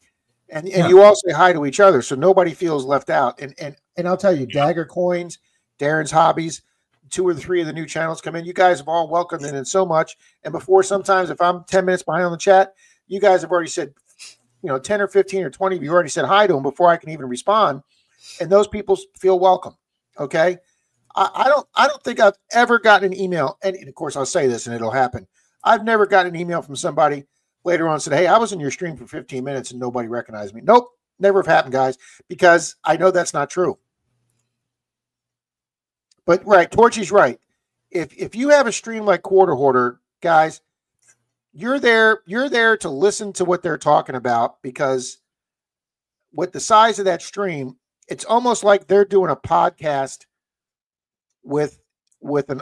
S1: And you all say hi to each other, so nobody feels left out. And I'll tell you, Dagger Coins, Darren's Hobbies, 2 or 3 of the new channels come in. You guys have all welcomed it in so much. And before, sometimes if I'm 10 minutes behind on the chat, you guys have already said, 10 or 15 or 20 of you already said hi to them before I can even respond. And those people feel welcome. Okay. I don't think I've ever gotten an email. And of course I'll say this and it'll happen. I've never gotten an email from somebody later on said, hey, I was in your stream for 15 minutes and nobody recognized me. Nope. Never have happened, guys, because I know that's not true. But right, Torchy's right. If you have a stream like Quarter Hoarder, guys, you're there to listen to what they're talking about, because with the size of that stream, it's almost like they're doing a podcast with a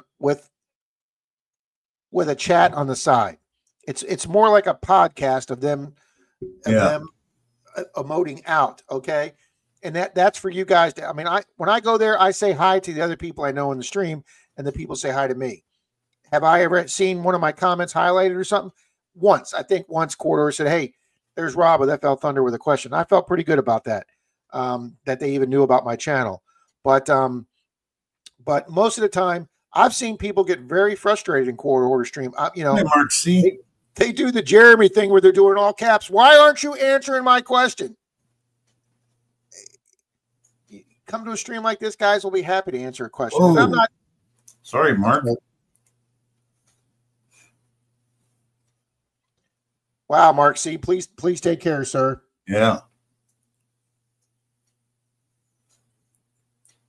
S1: chat on the side. It's more like a podcast of them emoting out, okay? And that's for you guys to, I mean, when I go there, I say hi to the other people I know in the stream, and the people say hi to me. Have I ever seen one of my comments highlighted or something? Once. I think once Quarter said, "Hey, there's Rob with FL Thunder with a question." I felt pretty good about that. That they even knew about my channel. But most of the time, I've seen people get very frustrated in Quarter Hoarder stream. You know,
S2: Hey, Mark C.
S1: They do the Jeremy thing where they're doing all caps. Why aren't you answering my question? Come to a stream like this, guys. We'll be happy to answer a question.
S2: Oh,
S1: I'm not.
S2: Sorry, Mark.
S1: Wow, Mark C. Please take care, sir.
S2: Yeah.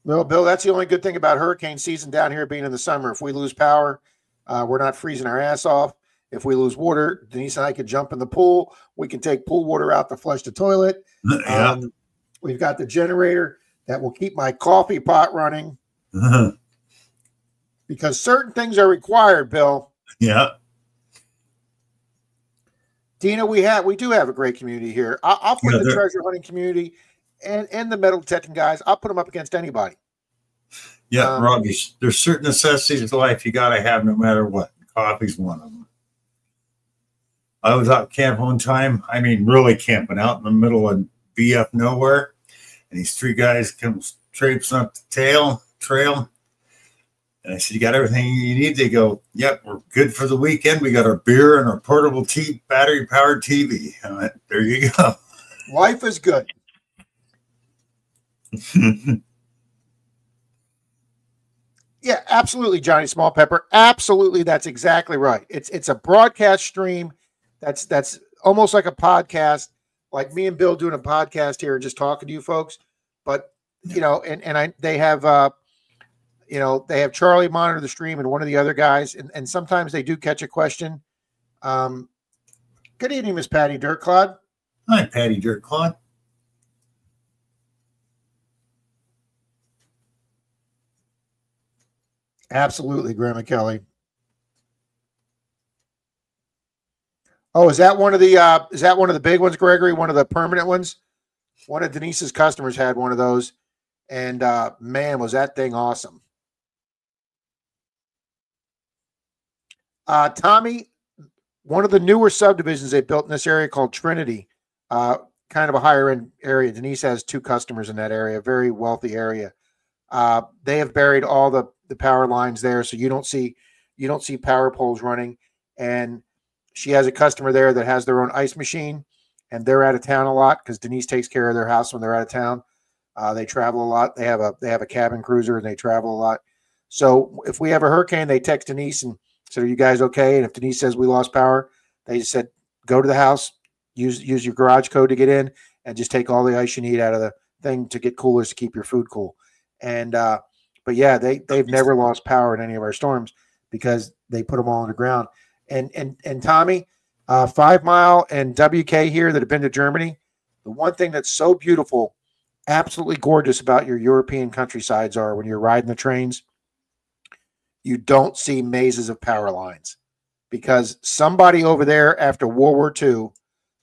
S1: Well, Bill, that's the only good thing about hurricane season down here being in the summer. If we lose power, we're not freezing our ass off. If we lose water, Denise and I can jump in the pool. We can take pool water out to flush the toilet.
S2: Yeah.
S1: We've got the generator that will keep my coffee pot running. Because certain things are required, Bill.
S2: Yeah.
S1: Dina, we do have a great community here. I'll put the treasure hunting community and the metal detecting guys. I'll put them up against anybody.
S2: Yeah, Robbie, there's certain necessities of life you got to have no matter what. Coffee's one of them. I was out camping one time. I mean, really camping out in the middle of BF nowhere. And these three guys come traipsing up the trail. And I said, "You got everything you need?" They go, "Yep, we're good for the weekend. We got our beer and our portable battery-powered TV." I went, "There you go."
S1: Life is good. Yeah, absolutely, Johnny Small Pepper. Absolutely, that's exactly right. It's a broadcast stream that's almost like a podcast, like me and Bill doing a podcast here and just talking to you folks. But you know, they have they have Charlie monitor the stream and one of the other guys, and sometimes they do catch a question. Good evening, Miss Patty Dirtclod.
S2: Hi, Patty Dirtclod.
S1: Absolutely, Grandma Kelly. Oh, is that one of the big ones, Gregory? One of the permanent ones? One of Denise's customers had one of those, and man, was that thing awesome. Tommy, one of the newer subdivisions they built in this area called Trinity, kind of a higher end area. Denise has 2 customers in that area, very wealthy area. They have buried all the power lines there, so you don't see power poles running. And she has a customer there that has their own ice machine, and they're out of town a lot because Denise takes care of their house when they're out of town. They travel a lot. They have a cabin cruiser and they travel a lot. So if we have a hurricane, they text Denise and said, "Are you guys okay?" And if Denise says we lost power, they just said, "Go to the house, use your garage code to get in, and just take all the ice you need out of the thing to get coolers to keep your food cool." And but yeah, they've never lost power in any of our storms because they put them all on the ground. And Tommy, 5 Mile and WK here that have been to Germany, the one thing that's so beautiful, absolutely gorgeous about your European countrysides are when you're riding the trains, you don't see mazes of power lines, because somebody over there after World War II,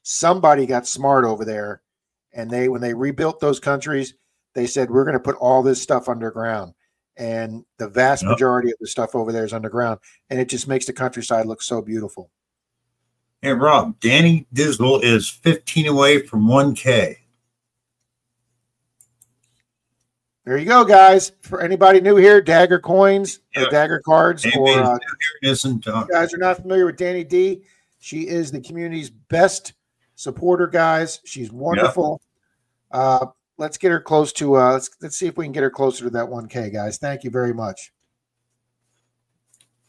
S1: somebody got smart over there, and when they rebuilt those countries, they said, "We're going to put all this stuff underground." And the vast majority of the stuff over there is underground, and it just makes the countryside look so beautiful.
S2: Hey, Rob, Danny Dizzle is 15 away from 1K.
S1: There you go, guys. For anybody new here, Dagger Coins or Dagger Cards, or you guys are not familiar with Danny D, she is the community's best supporter, guys. She's wonderful. Let's get her close to let's see if we can get her closer to that 1K, guys. Thank you very much.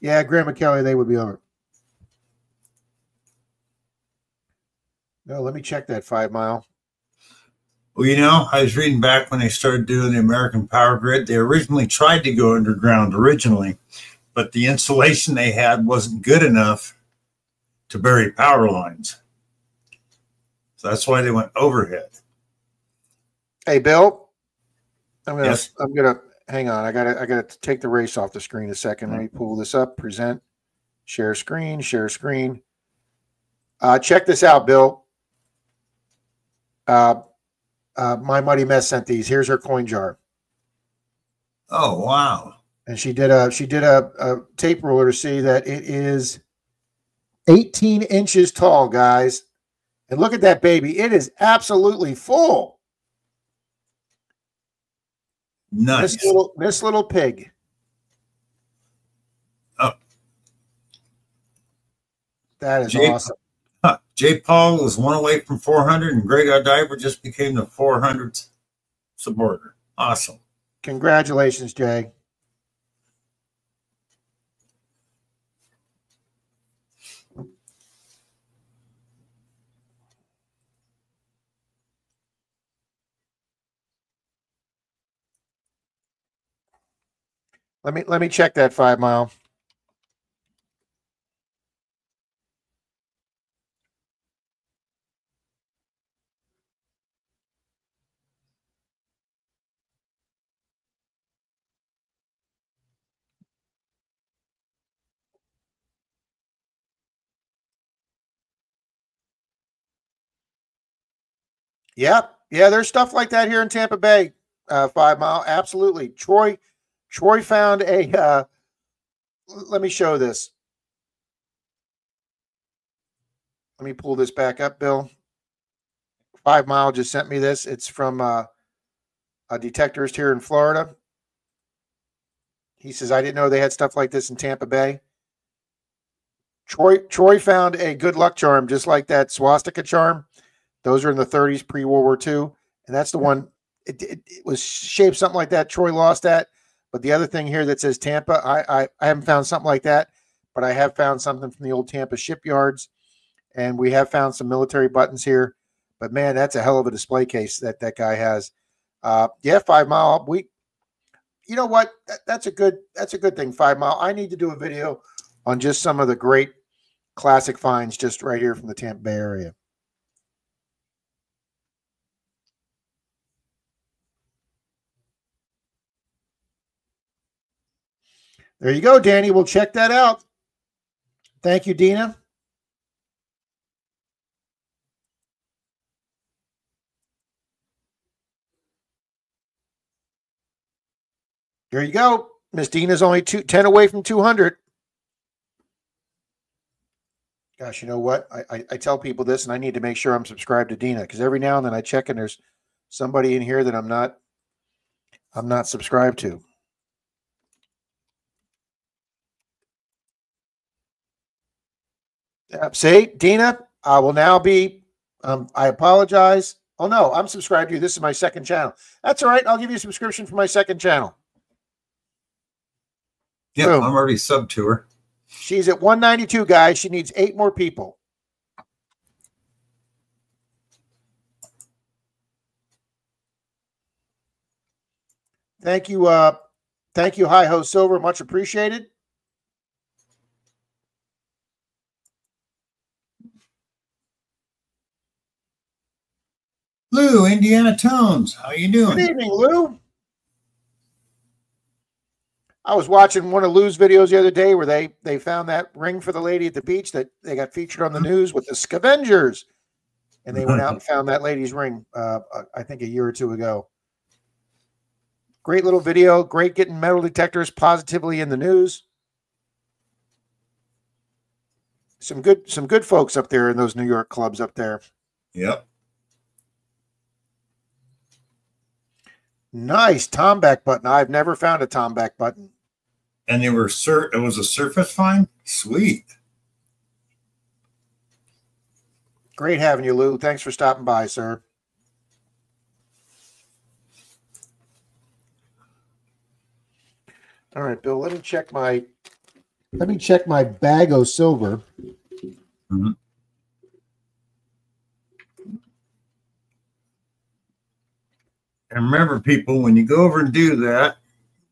S1: Yeah, Grandma Kelly, they would be over. No, let me check that 5 Mile.
S2: Well, you know, I was reading back when they started doing the American Power Grid. They originally tried to go underground originally, but the insulation they had wasn't good enough to bury power lines. So that's why they went overhead.
S1: Hey, Bill,
S2: Yes.
S1: I'm gonna hang on. I gotta take the race off the screen a second. Let me pull this up. Present, share screen, share screen. Check this out, Bill. My Muddy Mess sent these. Here's her coin jar.
S2: Oh, wow.
S1: And she did a tape ruler to see that it is 18 inches tall, guys. And look at that baby. It is absolutely full.
S2: Nice.
S1: This little pig.
S2: Oh.
S1: That is awesome.
S2: Jay Paul was one away from 400, and Greg Diver just became the 400th supporter. Awesome.
S1: Congratulations, Jay. Let me check that 5 Mile. Yeah, there's stuff like that here in Tampa Bay. 5 Mile, absolutely. Troy found a. Let me show this. Let me pull this back up, Bill. 5 Mile just sent me this. It's from a detectorist here in Florida. He says, I didn't know they had stuff like this in Tampa Bay. Troy found a good luck charm just like that swastika charm. Those are in the 30s, pre-World War II. And that's the one, it was shaped something like that. Troy lost that. But the other thing here that says Tampa, I haven't found something like that, but I have found something from the old Tampa shipyards. And we have found some military buttons here. But, man, that's a hell of a display case that guy has. Yeah, 5 Mile. You know what? That's a good thing, 5 Mile. I need to do a video on just some of the great classic finds just right here from the Tampa Bay area. There you go, Danny. We'll check that out. Thank you, Dina. There you go. Miss Dina's only 10 away from 200. Gosh, you know what? I tell people this, and I need to make sure I'm subscribed to Dina because every now and then I check and there's somebody in here that I'm not subscribed to. See, Dina, I will now be. I apologize. Oh no, I'm subscribed to you. This is my second channel. That's all right. I'll give you a subscription for my second channel.
S2: Yeah, boom. I'm already subbed to her.
S1: She's at 192, guys. She needs 8 more people. Thank you, Hi Ho Silver. Much appreciated.
S2: Lou, Indiana Tones. How you doing?
S1: Good evening, Lou. I was watching one of Lou's videos the other day where they found that ring for the lady at the beach that they got featured on the news with the scavengers. And they went out and found that lady's ring, I think a year or 2 ago. Great little video. Great getting metal detectors positively in the news. Some good folks up there in those New York clubs up there.
S2: Yep.
S1: Nice Tomback button. I've never found a Tomback button.
S2: And it was a surface find? Sweet.
S1: Great having you, Lou. Thanks for stopping by, sir. All right, Bill, let me check my bag of silver.
S2: Mm-hmm. And remember, people, when you go over and do that,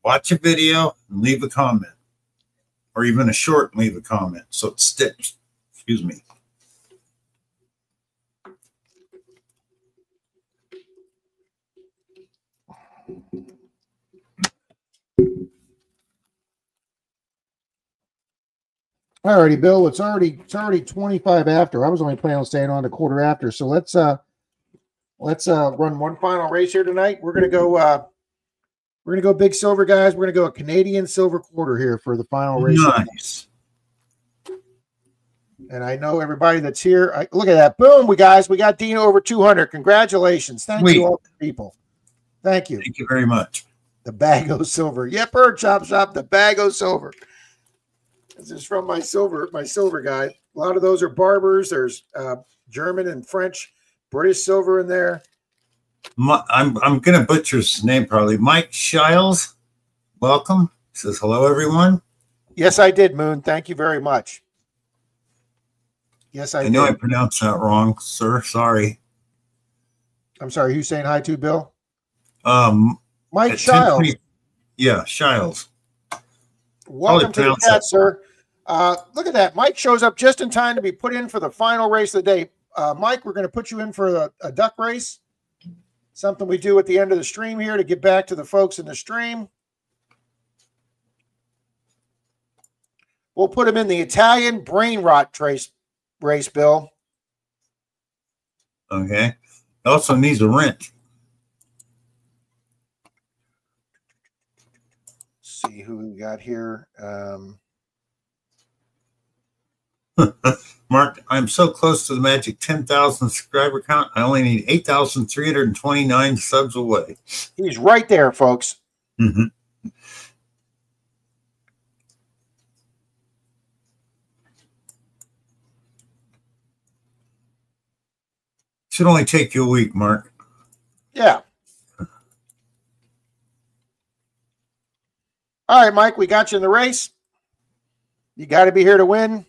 S2: watch a video and leave a comment, or even a short and leave a comment so it sticks. Excuse me.
S1: Alrighty, Bill. It's already 25 after. I was only planning on staying on a quarter after. So let's run one final race here tonight. We're gonna go big silver, guys. We're gonna go a Canadian silver quarter here for the final race.
S2: Nice.
S1: And I know everybody that's here. Look at that. Boom, we got Dino over 200. Congratulations. Thank you all people. Thank you.
S2: Thank you very much.
S1: The bag of silver. Yepper, chop shop, the bag of silver. This is from my silver guy. A lot of those are barbers. There's German and French, British silver in there.
S2: I'm going to butcher his name probably. Mike Shiles, welcome. He says, hello, everyone.
S1: Yes, I did, Moon. Thank you very much. Yes, I
S2: know
S1: did.
S2: I pronounced that wrong, sir. Sorry.
S1: I'm sorry. Who's saying hi to, Bill?
S2: Mike
S1: Shiles.
S2: Yeah, Shiles.
S1: Welcome to the chat, sir. Look at that. Mike shows up just in time to be put in for the final race of the day. Mike, we're going to put you in for a duck race. Something we do at the end of the stream here to get back to the folks in the stream. We'll put him in the Italian brain rot race, Bill.
S2: Okay. Also needs a wrench.
S1: See who we got here.
S2: Mark, I'm so close to the magic 10,000 subscriber count. I only need 8,329 subs away.
S1: He's right there, folks.
S2: Mm-hmm. Should only take you a week, Mark.
S1: Yeah. All right, Mike, we got you in the race. You got to be here to win.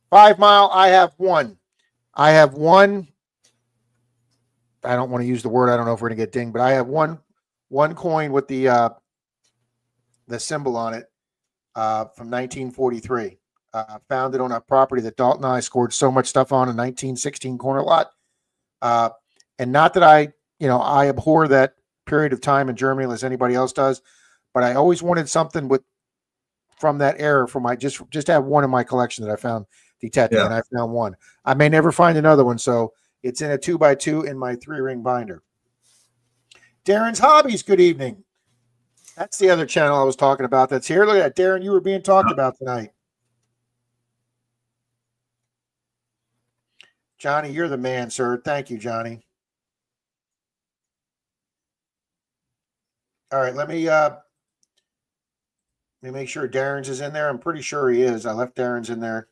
S1: 5 mile, I have one. I don't want to use the word. I don't know if we're going to get dinged, but I have one coin with the symbol on it from 1943. Found it on a property that Dalton and I scored so much stuff on, a 1916 corner lot. And not that I abhor that period of time in Germany as anybody else does, but I always wanted something from that era for my just have one in my collection that I found detected, and I found one. I may never find another one, so it's in a 2x2 in my 3-ring binder. Darren's Hobbies, good evening. That's the other channel I was talking about that's here. Look at that, Darren. You were being talked about tonight. Johnny, you're the man, sir. Thank you, Johnny. All right, let me make sure Darren's is in there. I'm pretty sure he is. I left Darren's in there.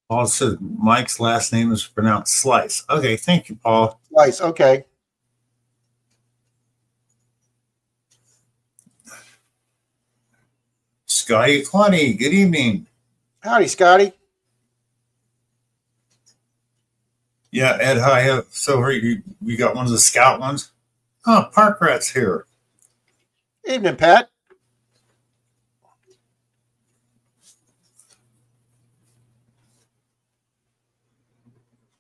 S2: Paul said Mike's last name is pronounced Slice. Okay, thank you, Paul.
S1: Slice, okay.
S2: Scotty Clunny, good evening.
S1: Howdy, Scotty.
S2: Yeah, Ed, hi. So we got one of the scout ones. Oh, Park Rat's here.
S1: Evening, Pat.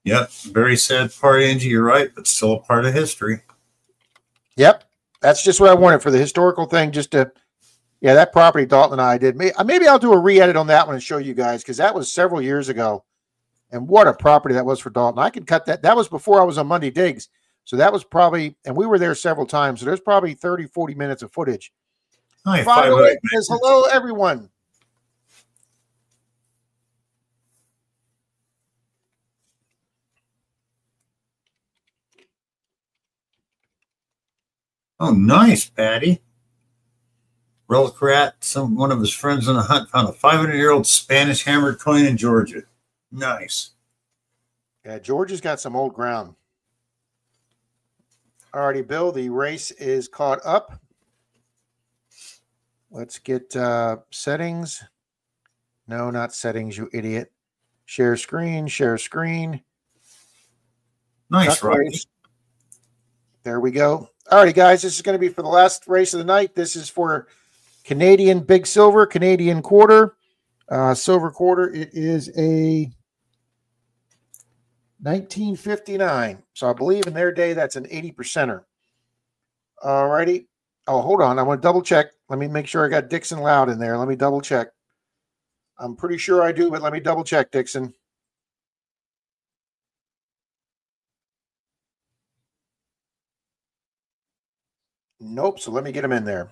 S2: Yep, very sad part, Angie. You're right, but still a part of history.
S1: Yep, that's just what I wanted for the historical thing. That property Dalton and I did. Maybe I'll do a re-edit on that one and show you guys, because that was several years ago. And what a property that was for Dalton. I could cut that. That was before I was on Monday Digs. So that was probably, and we were there several times. So there's probably 30, 40 minutes of footage.
S2: Hi,
S1: 508 says, hello, everyone.
S2: Oh, nice, Patty. Relic Rat, one of his friends on a hunt found a 500-year-old Spanish hammered coin in Georgia. Nice.
S1: Yeah, Georgia's got some old ground. Alrighty, Bill, the race is caught up. Let's get settings. No, not settings, you idiot. Share screen, share screen.
S2: Nice, Rocky.
S1: There we go. All righty, guys. This is going to be for the last race of the night. This is for Canadian Big Silver, Canadian Quarter. Silver Quarter, it is a 1959. So I believe in their day, that's an 80%er. All righty. Oh, hold on. I want to double check. Let me make sure I got Dixon Loud in there. Let me double check. I'm pretty sure I do, but let me double check, Dixon. Nope. So let me get him in there.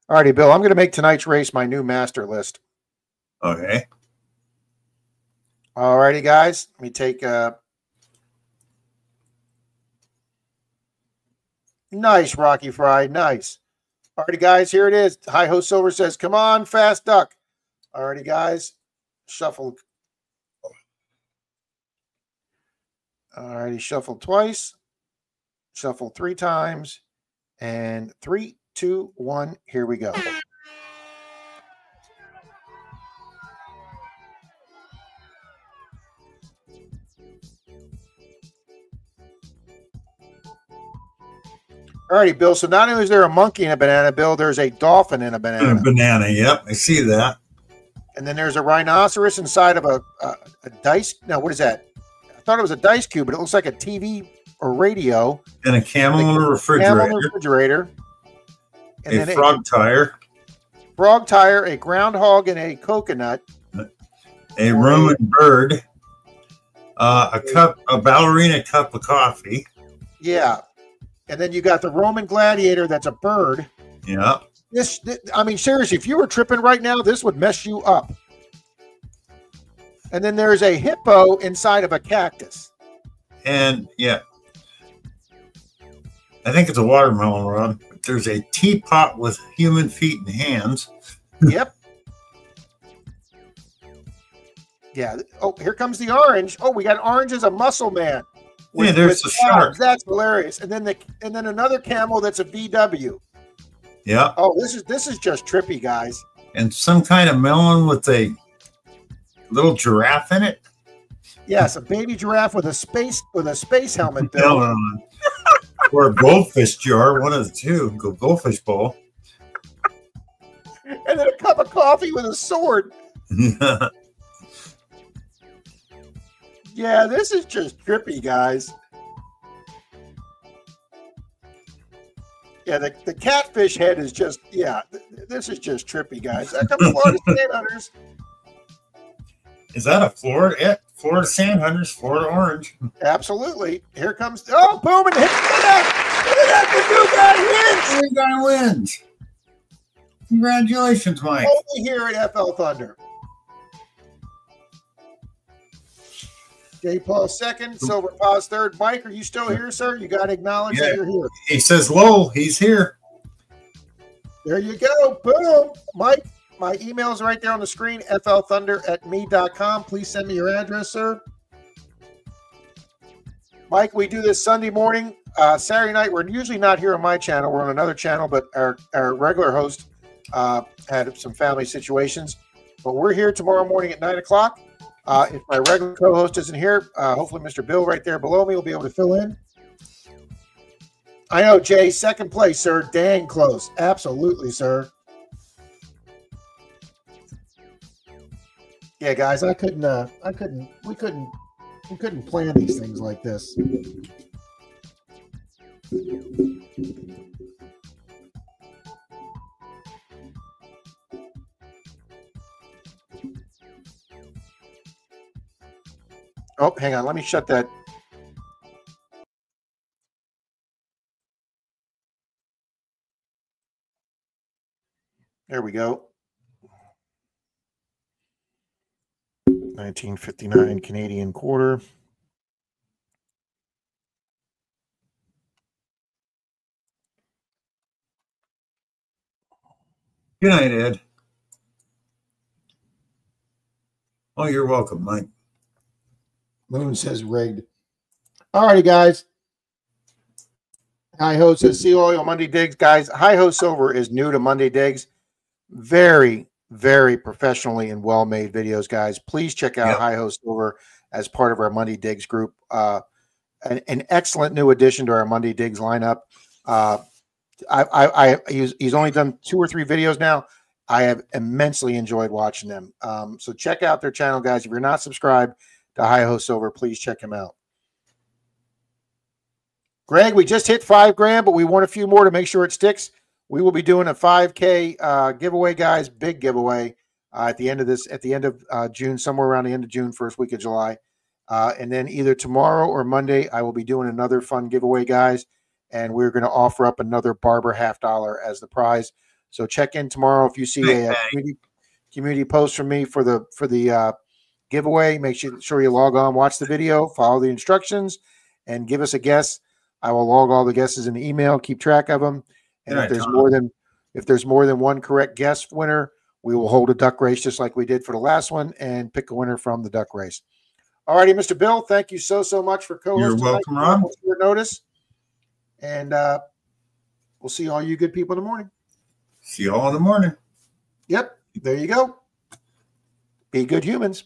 S1: All righty, Bill. I'm going to make tonight's race my new master list.
S2: Okay.
S1: All righty, guys. Let me take nice, Rocky Fry. Nice. All righty, guys. Here it is. Hi Ho Silver says, come on, fast duck. All righty, guys. Shuffle. All righty, shuffle twice. Shuffle 3 times. And 3, 2, 1. Here we go. All righty, Bill. So not only is there a monkey in a banana, Bill, there's a dolphin in a banana.
S2: A banana, yep. I see that.
S1: And then there's a rhinoceros inside of a dice. No, what is that? I thought it was a dice cube, but it looks like a TV or radio.
S2: And a camel in a refrigerator.
S1: Camel in a refrigerator. And
S2: a frog tire.
S1: Frog tire, a groundhog, and a coconut.
S2: A Roman bird. A ballerina cup of coffee.
S1: Yeah. And then you got the Roman gladiator that's a bird.
S2: Yeah.
S1: This, I mean, seriously, if you were tripping right now, this would mess you up. And then there's a hippo inside of a cactus.
S2: And, yeah. I think it's a watermelon, Ron. But there's a teapot with human feet and hands.
S1: Yep. Yeah. Oh, here comes the orange. Oh, we got orange as a muscle man.
S2: Yeah, there's a shark.
S1: That's hilarious. And then another camel that's a VW.
S2: Yeah.
S1: Oh, this is just trippy, guys.
S2: And some kind of melon with a little giraffe in it.
S1: Yes, a baby giraffe with a space helmet, Bill.
S2: Or a goldfish jar, one of the two. Go goldfish bowl.
S1: And then a cup of coffee with a sword. Yeah, this is just trippy, guys. Yeah, the catfish head is just, yeah, this is just trippy, guys. That comes Florida Sand Hunters.
S2: Is that a Florida? Florida Sand Hunters, Florida Orange.
S1: Absolutely. Here comes, oh, boom, and hit that. Look at that, the new guy wins.
S2: The new guy wins. Congratulations, Mike.
S1: Only here at FL Thunder. J. Paul second, Silver Paws third. Mike, are you still here, sir? You got to acknowledge that you're here.
S2: He says, "Lowell, he's here."
S1: There you go. Boom. Mike, my email's right there on the screen, flthunder@me.com. Please send me your address, sir. Mike, we do this Sunday morning. Saturday night, we're usually not here on my channel. We're on another channel, but our regular host had some family situations. But we're here tomorrow morning at 9 o'clock. If my regular co-host isn't here, hopefully Mr. Bill right there below me will be able to fill in. I know, Jay, second place, sir. Dang close. Absolutely, sir. Yeah, guys, we couldn't plan these things like this. Oh, hang on. Let me shut that. There we go. 1959 Canadian quarter.
S2: Good night, Ed. Oh, you're welcome, Mike.
S1: Moon says rigged. All righty, guys. Hi Ho says Sea Oil Monday Digs. Guys, Hi Ho Silver is new to Monday Digs. Very, very professionally and well-made videos, guys. Please check out Hi Ho Silver as part of our Monday Digs group. An excellent new addition to our Monday Digs lineup. He's only done 2 or 3 videos now. I have immensely enjoyed watching them. So check out their channel, guys. If you're not subscribed to Hi Ho Silver, please check him out. Greg, we just hit 5 grand, but we want a few more to make sure it sticks. We will be doing a 5K giveaway, guys. Big giveaway at the end of June, somewhere around the end of June, first week of July. And then either tomorrow or Monday, I will be doing another fun giveaway, guys. And we're going to offer up another Barber $50 as the prize. So check in tomorrow if you see a community post from me for the giveaway. Make sure you log on, watch the video, follow the instructions, and give us a guess. I will log all the guesses in the email, keep track of them. And if there's more than one correct guess winner, we will hold a duck race just like we did for the last one and pick a winner from the duck race. All righty, Mr. Bill, thank you so much for co-hosting.
S2: You're welcome, Ron.
S1: Your notice. And we'll see all you good people in the morning.
S2: See you all in the morning.
S1: Yep, there you go. Be good humans.